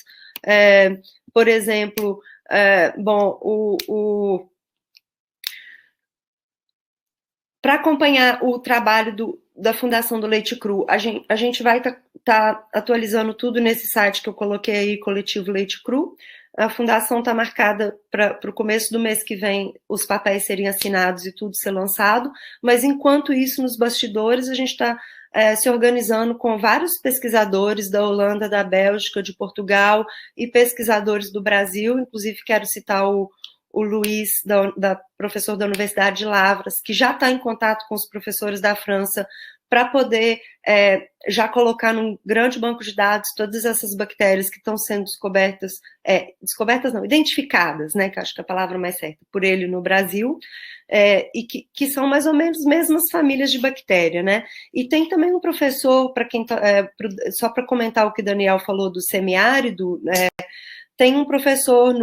por exemplo, para acompanhar o trabalho da Fundação do Leite Cru, a gente vai tá atualizando tudo nesse site que eu coloquei aí, Coletivo Leite Cru. A fundação está marcada para o começo do mês que vem os papéis serem assinados e tudo ser lançado, mas enquanto isso, nos bastidores, a gente está se organizando com vários pesquisadores da Holanda, da Bélgica, de Portugal e pesquisadores do Brasil, inclusive quero citar o Luiz, professor da Universidade de Lavras, que já está em contato com os professores da França para poder já colocar num grande banco de dados todas essas bactérias que estão sendo identificadas, né, que acho que é a palavra mais certa, por ele no Brasil, e que são mais ou menos as mesmas famílias de bactéria, né? E tem também um professor, só para comentar o que Daniel falou do semiárido, tem um professor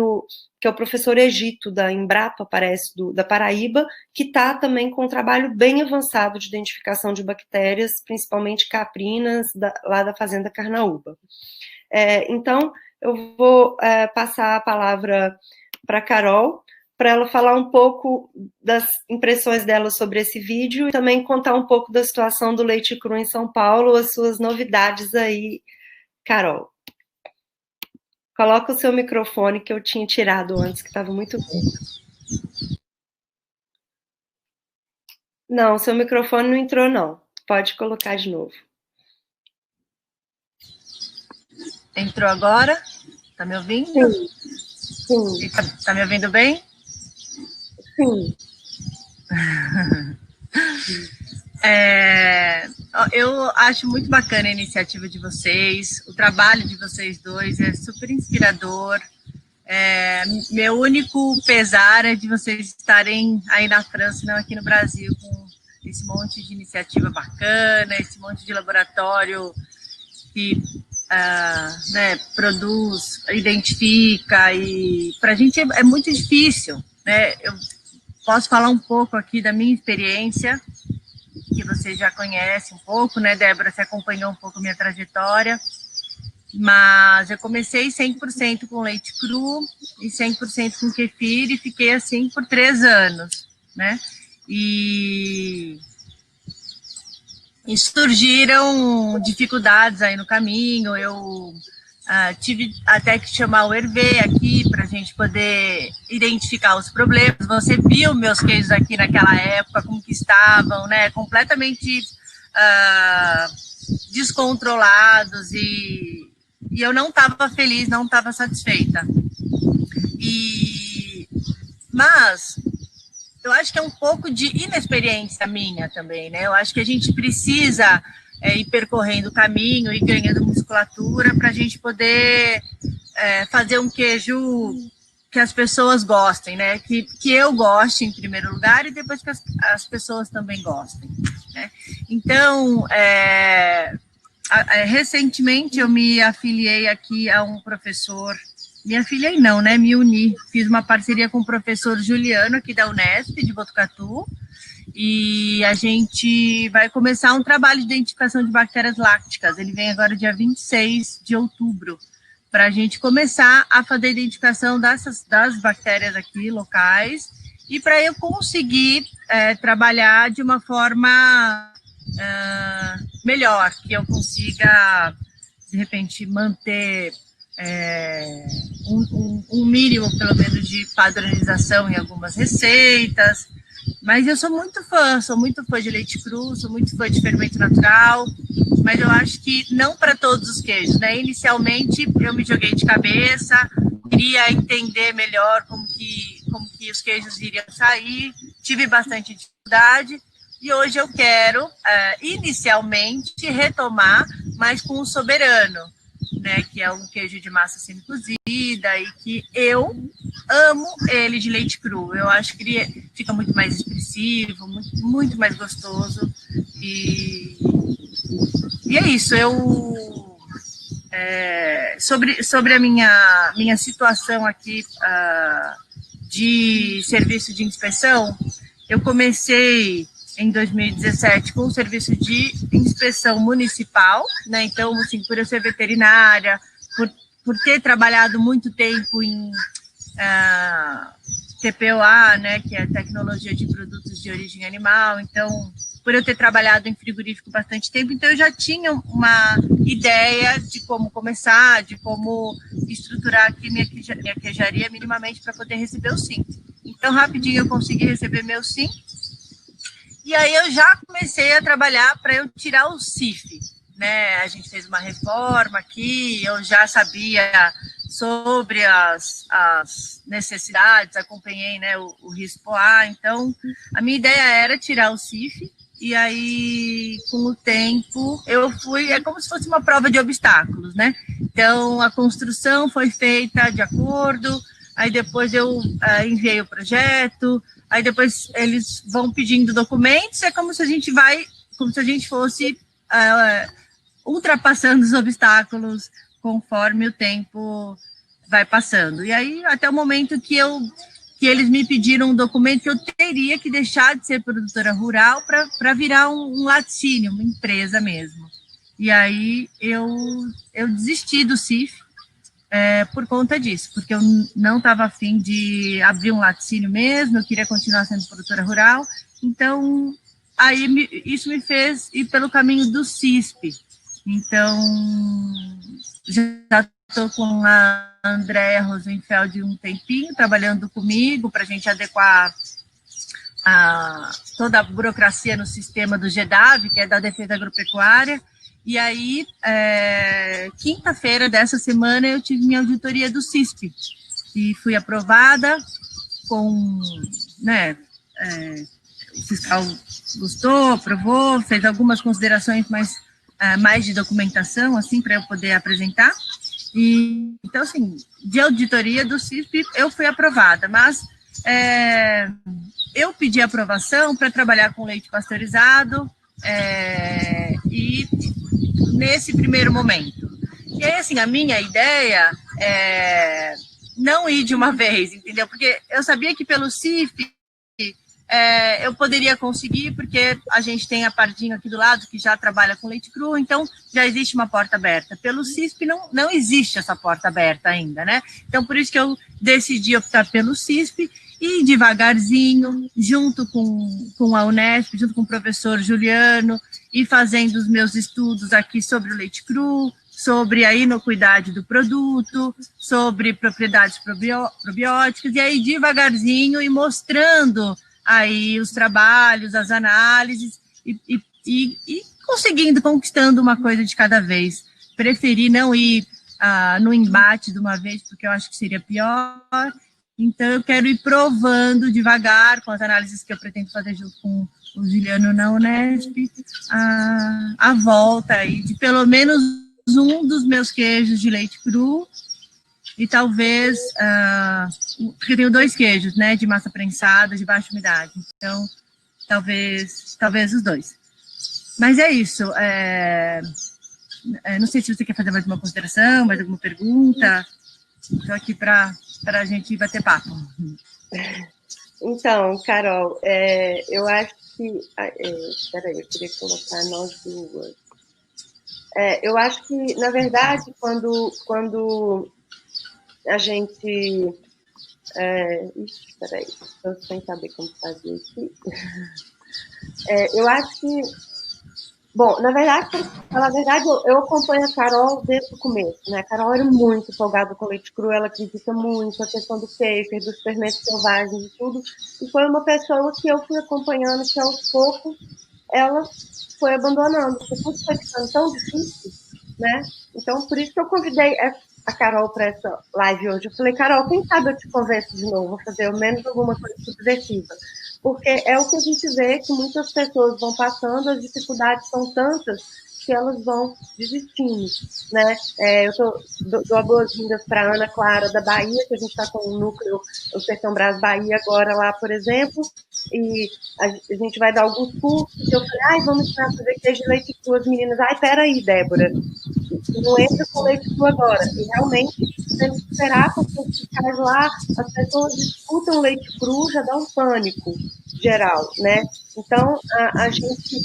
que é o professor Egito, da Embrapa, parece, da Paraíba, que está também com um trabalho bem avançado de identificação de bactérias, principalmente caprinas, lá da Fazenda Carnaúba. Então, eu vou passar a palavra para a Carol, para ela falar um pouco das impressões dela sobre esse vídeo e também contar um pouco da situação do leite cru em São Paulo, as suas novidades aí, Carol. Coloca o seu microfone que eu tinha tirado antes, que estava muito bem. Não, seu microfone não entrou, não. Pode colocar de novo. Entrou agora? Tá me ouvindo? Sim. Tá me ouvindo bem? Sim. Eu acho muito bacana a iniciativa de vocês, o trabalho de vocês dois é super inspirador. Meu único pesar é de vocês estarem aí na França, não aqui no Brasil, com esse monte de iniciativa bacana, esse monte de laboratório que produz, identifica, e para a gente é muito difícil, né? Eu posso falar um pouco aqui da minha experiência, que vocês já conhecem um pouco, né, Débora? Você acompanhou um pouco a minha trajetória, mas eu comecei 100% com leite cru e 100% com kefir, e fiquei assim por 3 anos, né? E surgiram dificuldades aí no caminho. Eu tive até que chamar o Hervé aqui para a gente poder identificar os problemas. Você viu meus queijos aqui naquela época, como que estavam, né? Completamente descontrolados, e eu não estava feliz, não estava satisfeita. Mas eu acho que é um pouco de inexperiência minha também, né? Eu acho que a gente precisa ir percorrendo o caminho e ganhando musculatura para a gente poder fazer um queijo que as pessoas gostem, né? Que eu goste em primeiro lugar, e depois que as pessoas também gostem, né? Então, recentemente eu me afiliei aqui a um professor. Me afiliei não, né? Me uni. Fiz uma parceria com o professor Juliano, aqui da Unesp, de Botucatu, e a gente vai começar um trabalho de identificação de bactérias lácticas. Ele vem agora dia 26 de outubro, para a gente começar a fazer a identificação das bactérias aqui locais, e para eu conseguir trabalhar de uma forma melhor, que eu consiga, de repente, manter um mínimo, pelo menos, de padronização em algumas receitas. Mas eu sou muito fã de leite cru, sou muito fã de fermento natural, mas eu acho que não para todos os queijos, né? Inicialmente eu me joguei de cabeça, queria entender melhor como que os queijos iriam sair, tive bastante dificuldade, e hoje eu quero, inicialmente, retomar, mas com o Soberano, né, que é um queijo de massa semi-cozida, e que eu amo ele de leite cru. Eu acho que ele fica muito mais expressivo, muito, muito mais gostoso. E é isso. Sobre a minha situação aqui de serviço de inspeção, eu comecei em 2017 com o serviço de inspeção municipal, né? Então, assim, por eu ser veterinária, por ter trabalhado muito tempo em TPOA, né, que é Tecnologia de Produtos de Origem Animal, então, por eu ter trabalhado em frigorífico bastante tempo, então eu já tinha uma ideia de como começar, de como estruturar aqui minha queijaria minimamente para poder receber o SIM. Então, rapidinho eu consegui receber meu SIM, e aí eu já comecei a trabalhar para eu tirar o CIF, né? A gente fez uma reforma aqui, eu já sabia sobre as necessidades, acompanhei, né, o RISPOA, então a minha ideia era tirar o CIF, e aí com o tempo eu fui, é como se fosse uma prova de obstáculos, né? Então a construção foi feita de acordo, aí depois eu enviei o projeto, aí depois eles vão pedindo documentos, é como se a gente fosse ultrapassando os obstáculos conforme o tempo vai passando. E aí, até o momento que eles me pediram um documento que eu teria que deixar de ser produtora rural para virar um laticínio, uma empresa mesmo. E aí eu desisti do CIF por conta disso, porque eu não estava afim de abrir um laticínio mesmo, eu queria continuar sendo produtora rural. Então, aí isso me fez ir pelo caminho do CISP. Então, já estou com a Andréa Rosenfeld um tempinho, trabalhando comigo para a gente adequar toda a burocracia no sistema do GEDAV, que é da Defesa Agropecuária. E aí, quinta-feira dessa semana, eu tive minha auditoria do CISP, e fui aprovada com, né, fiscal gostou, aprovou, fez algumas considerações mais de documentação, assim, para eu poder apresentar. E, então, assim, de auditoria do CISP, eu fui aprovada, mas eu pedi aprovação para trabalhar com leite pasteurizado e nesse primeiro momento. E aí, assim, a minha ideia é não ir de uma vez, entendeu? Porque eu sabia que pelo CISP eu poderia conseguir, porque a gente tem a Pardinho aqui do lado, que já trabalha com leite cru, então já existe uma porta aberta. Pelo CISP não existe essa porta aberta ainda, né? Então, por isso que eu decidi optar pelo CISP e devagarzinho, junto com a Unesp, junto com o professor Juliano, e fazendo os meus estudos aqui sobre o leite cru, sobre a inocuidade do produto, sobre propriedades probióticas, e aí devagarzinho e mostrando aí os trabalhos, as análises, e conquistando uma coisa de cada vez. Preferi não ir no embate de uma vez, porque eu acho que seria pior. Então, eu quero ir provando devagar, com as análises que eu pretendo fazer junto com o Juliano na Unesp, a volta aí de pelo menos um dos meus queijos de leite cru, e talvez, porque eu tenho 2 queijos, né, de massa prensada, de baixa umidade, então, talvez os 2. Mas é isso, não sei se você quer fazer mais uma consideração, mais alguma pergunta, estou aqui para a gente bater papo. Então, Carol, eu acho que... Espera aí, eu queria colocar nós duas. Eu acho que, na verdade, quando a gente... espera aí, estou sem saber como fazer aqui. Eu acho que... Bom, na verdade, eu acompanho a Carol desde o começo, né? A Carol era muito empolgada com leite cru, ela acredita muito na questão do peixe, dos fermentos selvagens e tudo, e foi uma pessoa que eu fui acompanhando, que aos poucos ela foi abandonando, porque tudo foi ficando tão difícil, né? Então, por isso que eu convidei a Carol para essa live hoje. Eu falei, Carol, quem sabe eu te convenço de novo, vou fazer ao menos alguma coisa subversiva. Porque é o que a gente vê, que muitas pessoas vão passando, as dificuldades são tantas que elas vão desistindo, né? Eu dou boas-vindas para a Ana Clara, da Bahia, que a gente está com o núcleo, o Sertão Brás Bahia agora lá, por exemplo, e a gente vai dar alguns cursos, eu falei, vamos ensinar a fazer queijo de leite cru, as meninas, peraí, Débora, não entra com leite cru agora, e realmente temos que esperar, porque os fiscais lá, as pessoas escutam leite cru, já dá um pânico geral, né? Então, a gente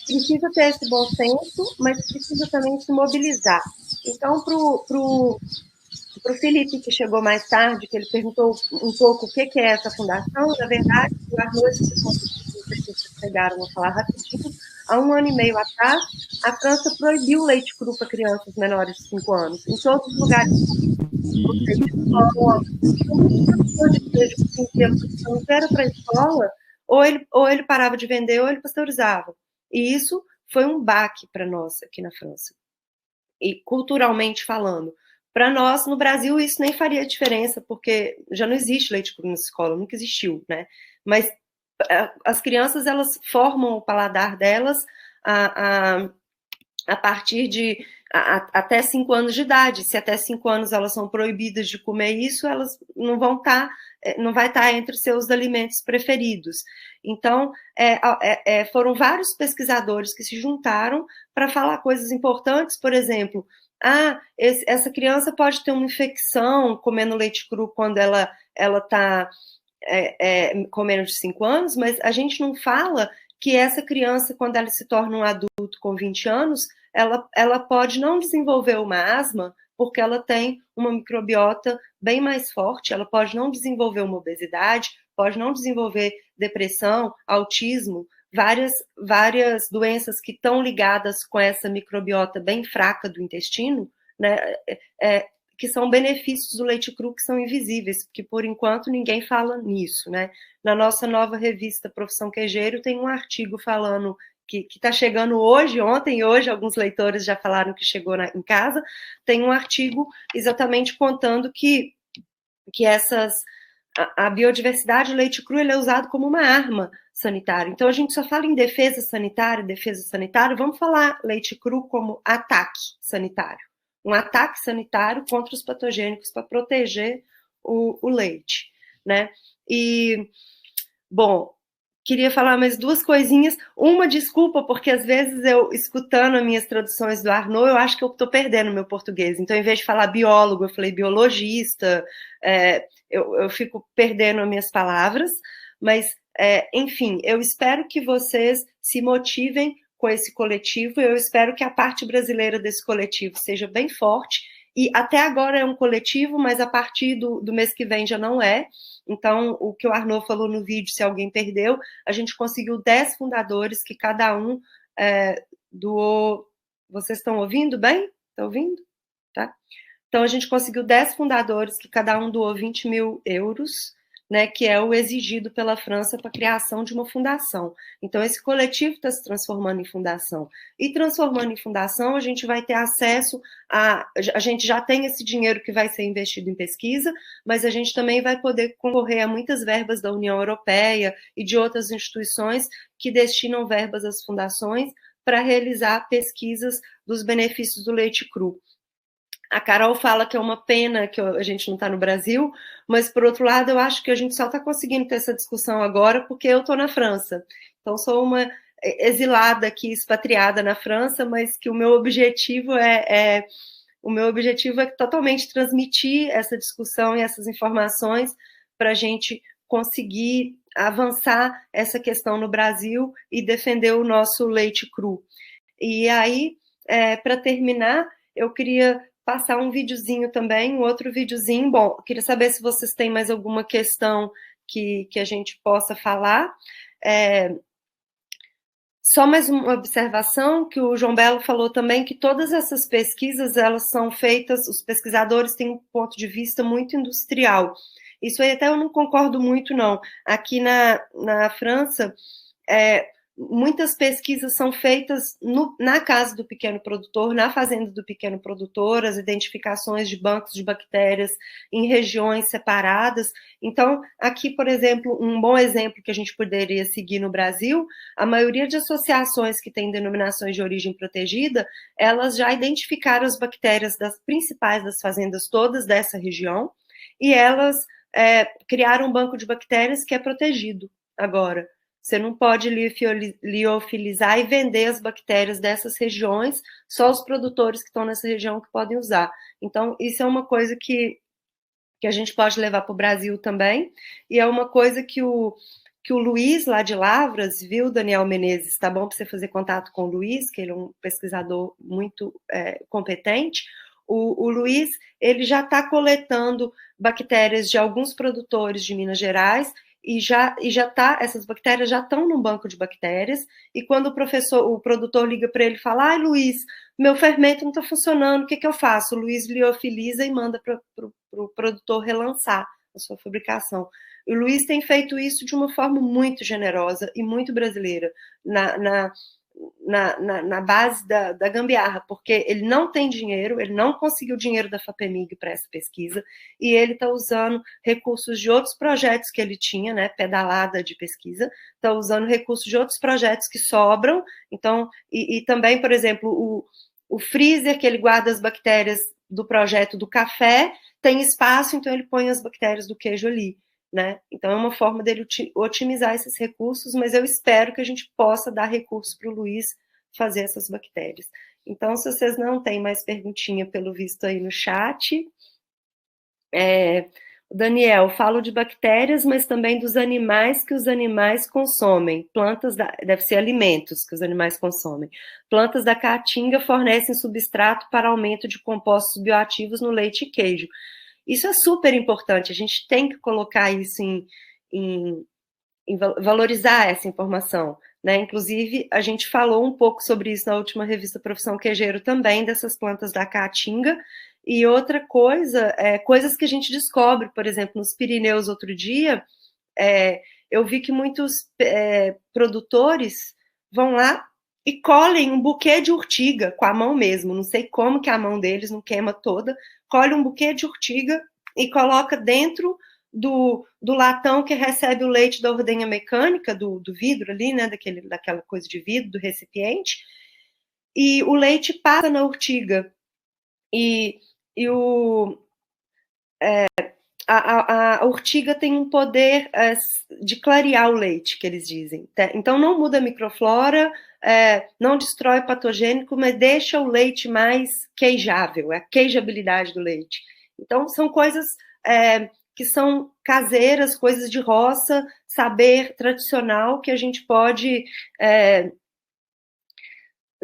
precisa ter esse bom senso, mas precisa também se mobilizar. Então, para o Felipe, que chegou mais tarde, que ele perguntou um pouco o que é essa fundação, na verdade, o Arnaud e vocês chegaram a falar rapidinho, há 1 ano e meio atrás, a França proibiu o leite cru para crianças menores de 5 anos. Em todos os lugares não era para a escola, ou ele parava de vender, ou ele pasteurizava. E isso foi um baque para nós aqui na França. E culturalmente falando, para nós, no Brasil, isso nem faria diferença, porque já não existe leite cru na escola, nunca existiu, né? Mas as crianças, elas formam o paladar delas a partir de até 5 anos de idade. Se até 5 anos elas são proibidas de comer isso, elas não vai estar entre os seus alimentos preferidos. Então, foram vários pesquisadores que se juntaram para falar coisas importantes, por exemplo, essa criança pode ter uma infecção comendo leite cru quando ela está com menos de 5 anos, mas a gente não fala que essa criança, quando ela se torna um adulto com 20 anos, ela pode não desenvolver uma asma, porque ela tem uma microbiota bem mais forte, ela pode não desenvolver uma obesidade, pode não desenvolver depressão, autismo, várias doenças que estão ligadas com essa microbiota bem fraca do intestino, né, que são benefícios do leite cru que são invisíveis, porque por enquanto ninguém fala nisso, né? Na nossa nova revista Profissão Queijeiro tem um artigo falando que está chegando ontem e hoje, alguns leitores já falaram que chegou em casa, tem um artigo exatamente contando que a biodiversidade, o leite cru, ele é usado como uma arma sanitária. Então, a gente só fala em defesa sanitária, vamos falar leite cru como ataque sanitário. Um ataque sanitário contra os patogênicos para proteger o leite, né? E, bom, queria falar mais duas coisinhas. Uma, desculpa, porque às vezes eu, escutando as minhas traduções do Arnaud, eu acho que eu estou perdendo meu português. Então, em vez de falar biólogo, eu falei biologista, eu fico perdendo as minhas palavras, mas, enfim, eu espero que vocês se motivem com esse coletivo, eu espero que a parte brasileira desse coletivo seja bem forte, e até agora é um coletivo, mas a partir do mês que vem já não é. Então, o que o Arnaud falou no vídeo, se alguém perdeu, a gente conseguiu 10 fundadores que cada um doou... Vocês estão ouvindo bem? Estão ouvindo? Tá? Então, a gente conseguiu 10 fundadores que cada um doou 20 mil euros, né, que é o exigido pela França para a criação de uma fundação. Então, esse coletivo está se transformando em fundação. E transformando em fundação, a gente vai ter acesso a gente já tem esse dinheiro que vai ser investido em pesquisa, mas a gente também vai poder concorrer a muitas verbas da União Europeia e de outras instituições que destinam verbas às fundações para realizar pesquisas dos benefícios do leite cru. A Carol fala que é uma pena que a gente não está no Brasil, mas, por outro lado, eu acho que a gente só está conseguindo ter essa discussão agora porque eu estou na França. Então, sou uma exilada aqui, expatriada na França, mas que o meu objetivo é totalmente transmitir essa discussão e essas informações para a gente conseguir avançar essa questão no Brasil e defender o nosso leite cru. E aí, para terminar, eu queria passar um videozinho também, um outro videozinho. Bom, queria saber se vocês têm mais alguma questão que a gente possa falar. Só mais uma observação, que o João Belo falou também, que todas essas pesquisas, elas são feitas, os pesquisadores têm um ponto de vista muito industrial. Isso aí até eu não concordo muito, não. Aqui na França, muitas pesquisas são feitas na casa do pequeno produtor, na fazenda do pequeno produtor, as identificações de bancos de bactérias em regiões separadas. Então, aqui, por exemplo, um bom exemplo que a gente poderia seguir no Brasil, a maioria de associações que têm denominações de origem protegida, elas já identificaram as bactérias principais das fazendas todas dessa região, e elas criaram um banco de bactérias que é protegido agora. Você não pode liofilizar e vender as bactérias dessas regiões, só os produtores que estão nessa região que podem usar. Então, isso é uma coisa que a gente pode levar para o Brasil também, e é uma coisa que o Luiz, lá de Lavras, viu, Daniel Menezes, tá bom para você fazer contato com o Luiz, que ele é um pesquisador muito competente. O Luiz, ele já está coletando bactérias de alguns produtores de Minas Gerais, essas bactérias já estão num banco de bactérias, e quando o produtor liga para ele e fala: ai, Luiz, meu fermento não está funcionando, o que eu faço? O Luiz liofiliza e manda para o produtor relançar a sua fabricação. E o Luiz tem feito isso de uma forma muito generosa e muito brasileira, na base da gambiarra, porque ele não tem dinheiro, ele não conseguiu dinheiro da FAPEMIG para essa pesquisa, e ele está usando recursos de outros projetos que ele tinha, né, pedalada de pesquisa, está usando recursos de outros projetos que sobram. Então, e também, por exemplo, o freezer que ele guarda as bactérias do projeto do café tem espaço, então ele põe as bactérias do queijo ali, né? Então, é uma forma dele otimizar esses recursos, mas eu espero que a gente possa dar recursos para o Luiz fazer essas bactérias. Então, se vocês não têm mais perguntinha, pelo visto, aí no chat. Daniel, falo de bactérias, mas também dos animais que os animais consomem. Deve ser alimentos que os animais consomem. Plantas da caatinga fornecem substrato para aumento de compostos bioativos no leite e queijo. Isso é super importante, a gente tem que colocar isso em valorizar essa informação, né? Inclusive, a gente falou um pouco sobre isso na última revista Profissão Queijeiro também, dessas plantas da caatinga. E outra coisa, coisas que a gente descobre, por exemplo, nos Pirineus outro dia, eu vi que muitos produtores vão lá e colhem um buquê de urtiga com a mão mesmo, não sei como que a mão deles não queima toda, colhe um buquê de urtiga e coloca dentro do latão que recebe o leite da ordenha mecânica, do vidro ali, né, daquela coisa de vidro, do recipiente, e o leite passa na urtiga. A urtiga tem um poder de clarear o leite, que eles dizem. Então, não muda a microflora, não destrói patogênico, mas deixa o leite mais queijável, a queijabilidade do leite. Então, são coisas que são caseiras, coisas de roça, saber tradicional que a gente pode...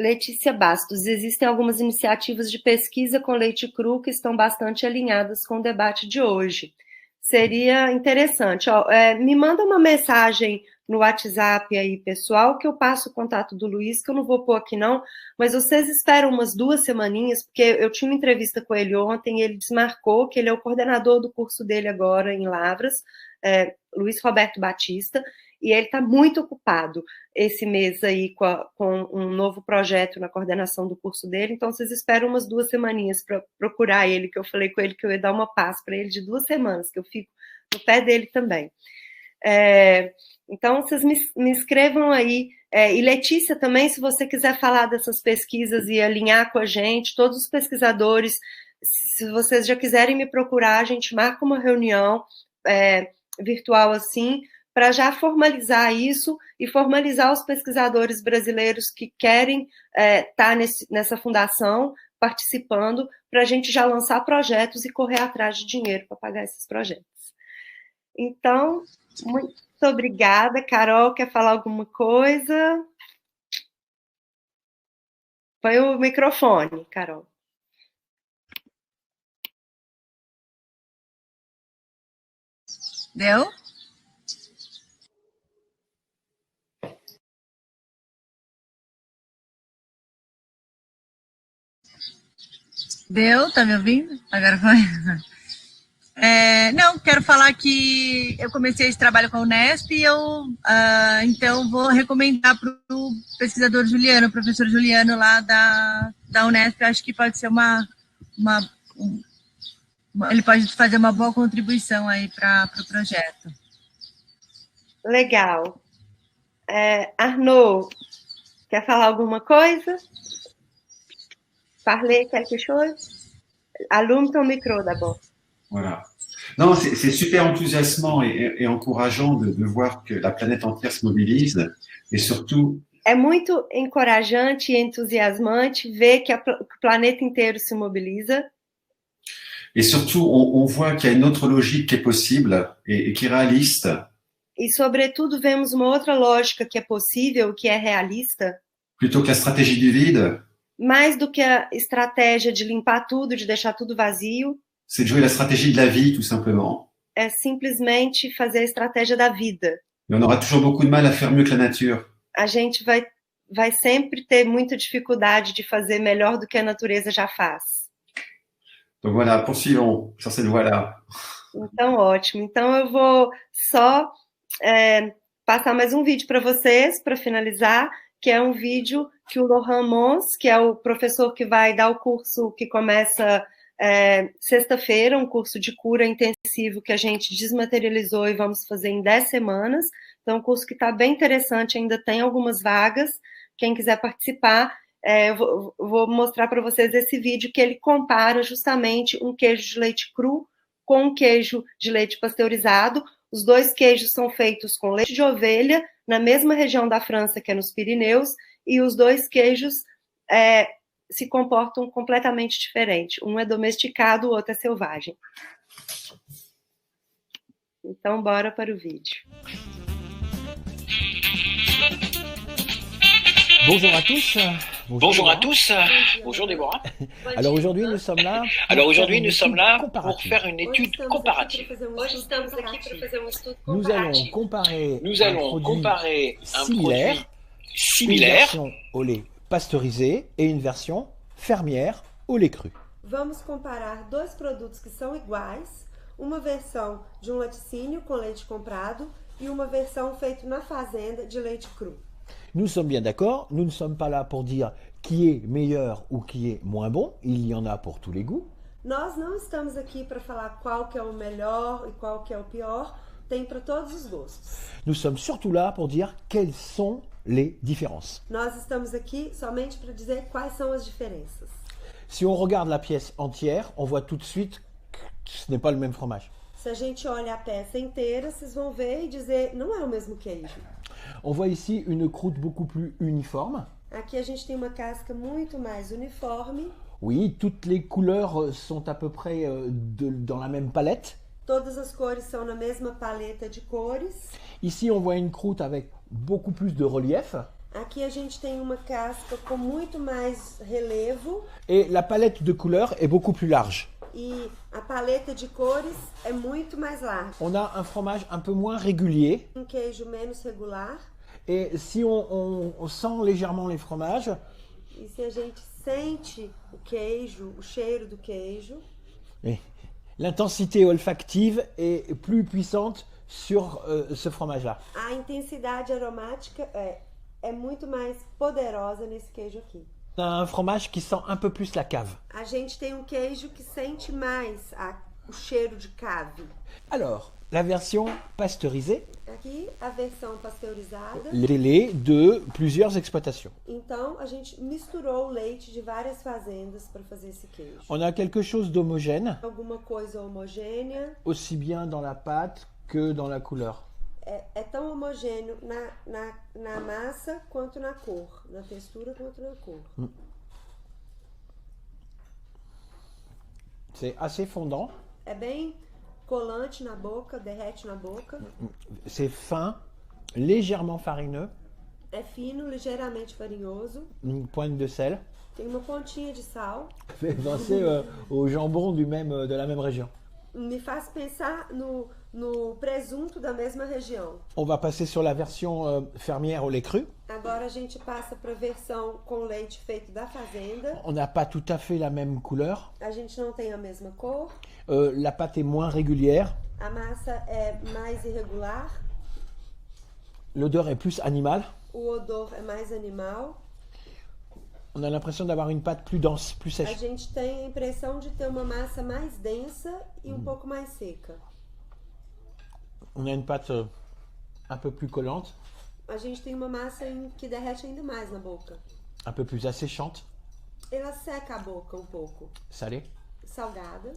Letícia Bastos, existem algumas iniciativas de pesquisa com leite cru que estão bastante alinhadas com o debate de hoje. Seria interessante. Me manda uma mensagem no WhatsApp aí, pessoal, que eu passo o contato do Luiz, que eu não vou pôr aqui não, mas vocês esperam umas 2 semaninhas, porque eu tinha uma entrevista com ele ontem e ele desmarcou que ele é o coordenador do curso dele agora em Lavras, Luiz Roberto Batista, e ele está muito ocupado esse mês aí com um novo projeto na coordenação do curso dele, então vocês esperam umas 2 semaninhas para procurar ele, que eu falei com ele que eu ia dar uma paz para ele de 2 semanas, que eu fico no pé dele também. Então, vocês me escrevam aí. E Letícia também, se você quiser falar dessas pesquisas e alinhar com a gente, todos os pesquisadores, se vocês já quiserem me procurar, a gente marca uma reunião virtual assim, para já formalizar isso e formalizar os pesquisadores brasileiros que querem estar nessa fundação, participando, para a gente já lançar projetos e correr atrás de dinheiro para pagar esses projetos. Então, muito obrigada. Carol, quer falar alguma coisa? Põe o microfone, Carol. Deu? Deu? Tá me ouvindo? Agora vai. Não, quero falar que eu comecei esse trabalho com a Unesp e então vou recomendar para o pesquisador Juliano, o professor Juliano lá da Unesp. Acho que pode ser ele pode fazer uma boa contribuição aí para o projeto. Legal. Arnaud, quer falar alguma coisa? Parler quelque chose? Allume ton micro d'abord. Voilà. Non, c'est super enthousiasmant et encourageant de voir que la planète entière se mobilise et surtout... É muito encorajante e entusiasmante ver que o planeta inteiro se mobiliza. Et surtout, on voit qu'il y a une autre logique qui est possible et qui est réaliste. E, sobretudo, vemos uma outra lógica que é possível, que é realista. Plutôt que la stratégie du vide. Mais do que a estratégia de limpar tudo, de deixar tudo vazio. C'est de jouer la stratégie de la vie, tout simplement. É simplesmente fazer a estratégia da vida. Et on aura toujours beaucoup de mal à faire mieux que la nature. A gente vai sempre ter muita dificuldade de fazer melhor do que a natureza já faz. Donc voilà, poursuivons sur cette voie-là. Então, ótimo. Então, eu vou só passar mais um vídeo para vocês, para finalizar, que é um vídeo que o Laurent Mons, que é o professor que vai dar o curso que começa sexta-feira, um curso de cura intensivo que a gente desmaterializou e vamos fazer em 10 semanas. Então, um curso que está bem interessante, ainda tem algumas vagas. Quem quiser participar, eu vou mostrar para vocês esse vídeo que ele compara justamente um queijo de leite cru com um queijo de leite pasteurizado. Os 2 queijos são feitos com leite de ovelha, na mesma região da França, que é nos Pirineus, e os 2 queijos se comportam completamente diferente. Um é domesticado, o outro é selvagem. Então, bora para o vídeo. Bonjour à tous. Bonjour à tous. Bonjour Déborah. Alors aujourd'hui nous sommes là. Pour faire une étude comparative. Nous allons comparer un produit similaire, une version au lait pasteurisé et une version fermière au lait cru. Vamos comparar 2 produtos que são iguais, uma versão de laticínio com leite comprado e uma versão feita na fazenda de leite cru. Nous sommes bien d'accord, nous ne sommes pas là pour dire qui est meilleur ou qui est moins bon, il y en a pour tous les goûts. Nós não estamos aqui para falar qual que é o melhor e qual que é o pior, tem para todos os gostos. Nous sommes surtout là pour dire quelles sont les différences. Nós estamos aqui somente para dizer quais são as diferenças. Si on regarde la pièce entière, on voit tout de suite que ce n'est pas le même fromage. Se a gente olha a peça inteira, vocês vão ver e dizer, não é o mesmo queijo. On voit ici une croûte beaucoup plus uniforme. Aqui a gente tem uma casca muito mais uniforme. Oui, toutes les couleurs sont à peu près dans la même palette. Todas as cores são na mesma paleta de cores. Ici, on voit une croûte avec beaucoup plus de relief. Aqui a gente tem uma casca com muito mais relevo. Et la palette de couleurs est beaucoup plus large. E a paleta de cores é muito mais larga. On a un fromage un peu moins régulier. Um queijo menos regular. Et si on sent légèrement les fromages, e se a gente sente o queijo, o cheiro do queijo, l'intensité olfactive est plus puissante sur ce fromage-là. A intensidade aromática é muito mais poderosa nesse queijo aqui. On a un fromage qui sent un peu plus la cave. A gente tem um queijo que sente mais o cheiro de cave. Alors, la version pasteurisée. Aqui a versão pasteurizada. Les laits de plusieurs exploitations. Então a gente misturou o leite de várias fazendas para fazer esse queijo. On a quelque chose d'homogène. Alguma coisa homogênea. Aussi bien dans la pâte que dans la couleur. É tão homogêneo na massa quanto na cor, na textura quanto na cor. C'est assez fondant. É bem colante na boca, derrete na boca. C'est fin, légèrement farineux. É fino, ligeiramente farinhoso. Une pointe de sel. Tem uma pontinha de sal. Fait penser au jambon de la même région. Me faz pensar no presunto da mesma região. On va passer sur la version fermière au lait cru. Agora a gente passa para a versão com leite feito da fazenda. On n'a pas tout à fait la même couleur. A gente não tem a mesma cor. La pâte est moins régulière. A massa é mais irregular. L'odeur est plus animale. O odor é mais animal. On a l'impression d'avoir une pâte plus dense, plus sèche. A gente tem a impressão de ter uma massa mais densa e um pouco mais seca. On a une pâte un peu plus collante. A gente tem uma massa que derrete ainda mais na boca. Un peu plus asséchante. Ela seca a boca um pouco. Salée. Salgada.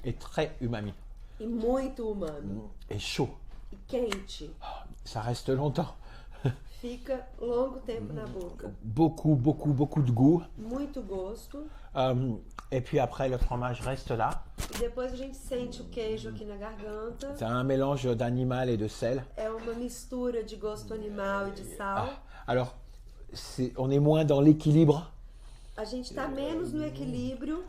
Et très umami. E muito umami. Et chaud. E quente. Ça reste longtemps. Fica longo tempo na boca. Beaucoup de goût. Muito gosto. Et puis après, le fromage reste là. E depois a gente sente o queijo aqui na garganta. C'est un mélange d'animal et de sel. É uma mistura de gosto animal e de sal. Alors, on est moins dans l'équilibre. A gente está menos no equilíbrio.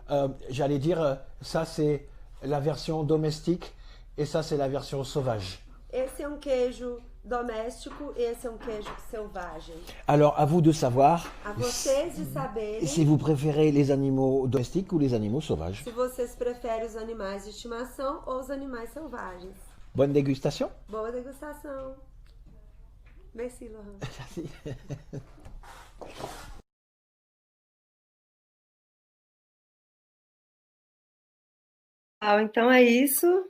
J'allais dire, ça c'est la version domestique et ça c'est la version sauvage. Esse é um queijo doméstico, esse é um queijo selvagem. Alors, à vous de savoir A vocês de saberem si vous préférez les animaux domestiques ou les animaux sauvages. se vocês preferem os animais de estimação ou os animais selvagens. Bonne dégustation. Boa degustação. Merci, Laurent. Merci. Então é isso.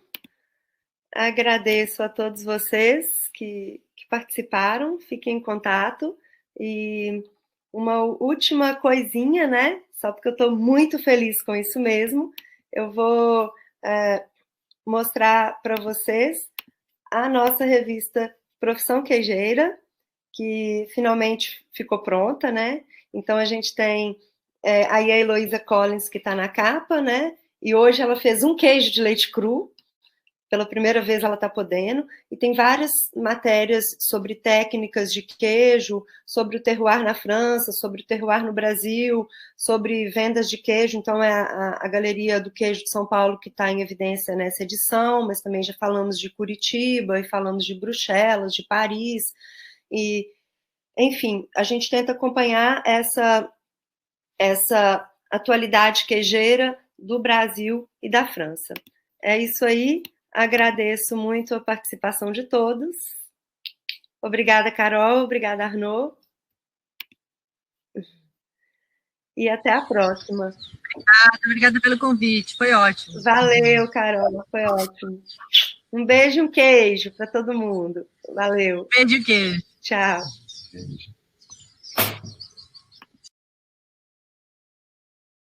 Agradeço a todos vocês que participaram. Fiquem em contato. E uma última coisinha, né? Só porque eu estou muito feliz com isso mesmo. Eu vou mostrar para vocês a nossa revista Profissão Queijeira, que finalmente ficou pronta, né? Então a gente tem aí a Heloísa Collins, que está na capa, né? E hoje ela fez um queijo de leite cru. Pela primeira vez ela está podendo. E tem várias matérias sobre técnicas de queijo, sobre o terroir na França, sobre o terroir no Brasil, sobre vendas de queijo. Então é a Galeria do Queijo de São Paulo que está em evidência nessa edição, mas também já falamos de Curitiba e falamos de Bruxelas, de Paris. E, enfim, a gente tenta acompanhar essa atualidade queijeira do Brasil e da França. É isso aí. Agradeço muito a participação de todos. Obrigada, Carol. Obrigada, Arnaud. e até a próxima. Obrigada pelo convite, foi ótimo. Valeu, Carola, foi ótimo. Um beijo e um queijo para todo mundo. Valeu. Beijo e queijo. Tchau. Beijo.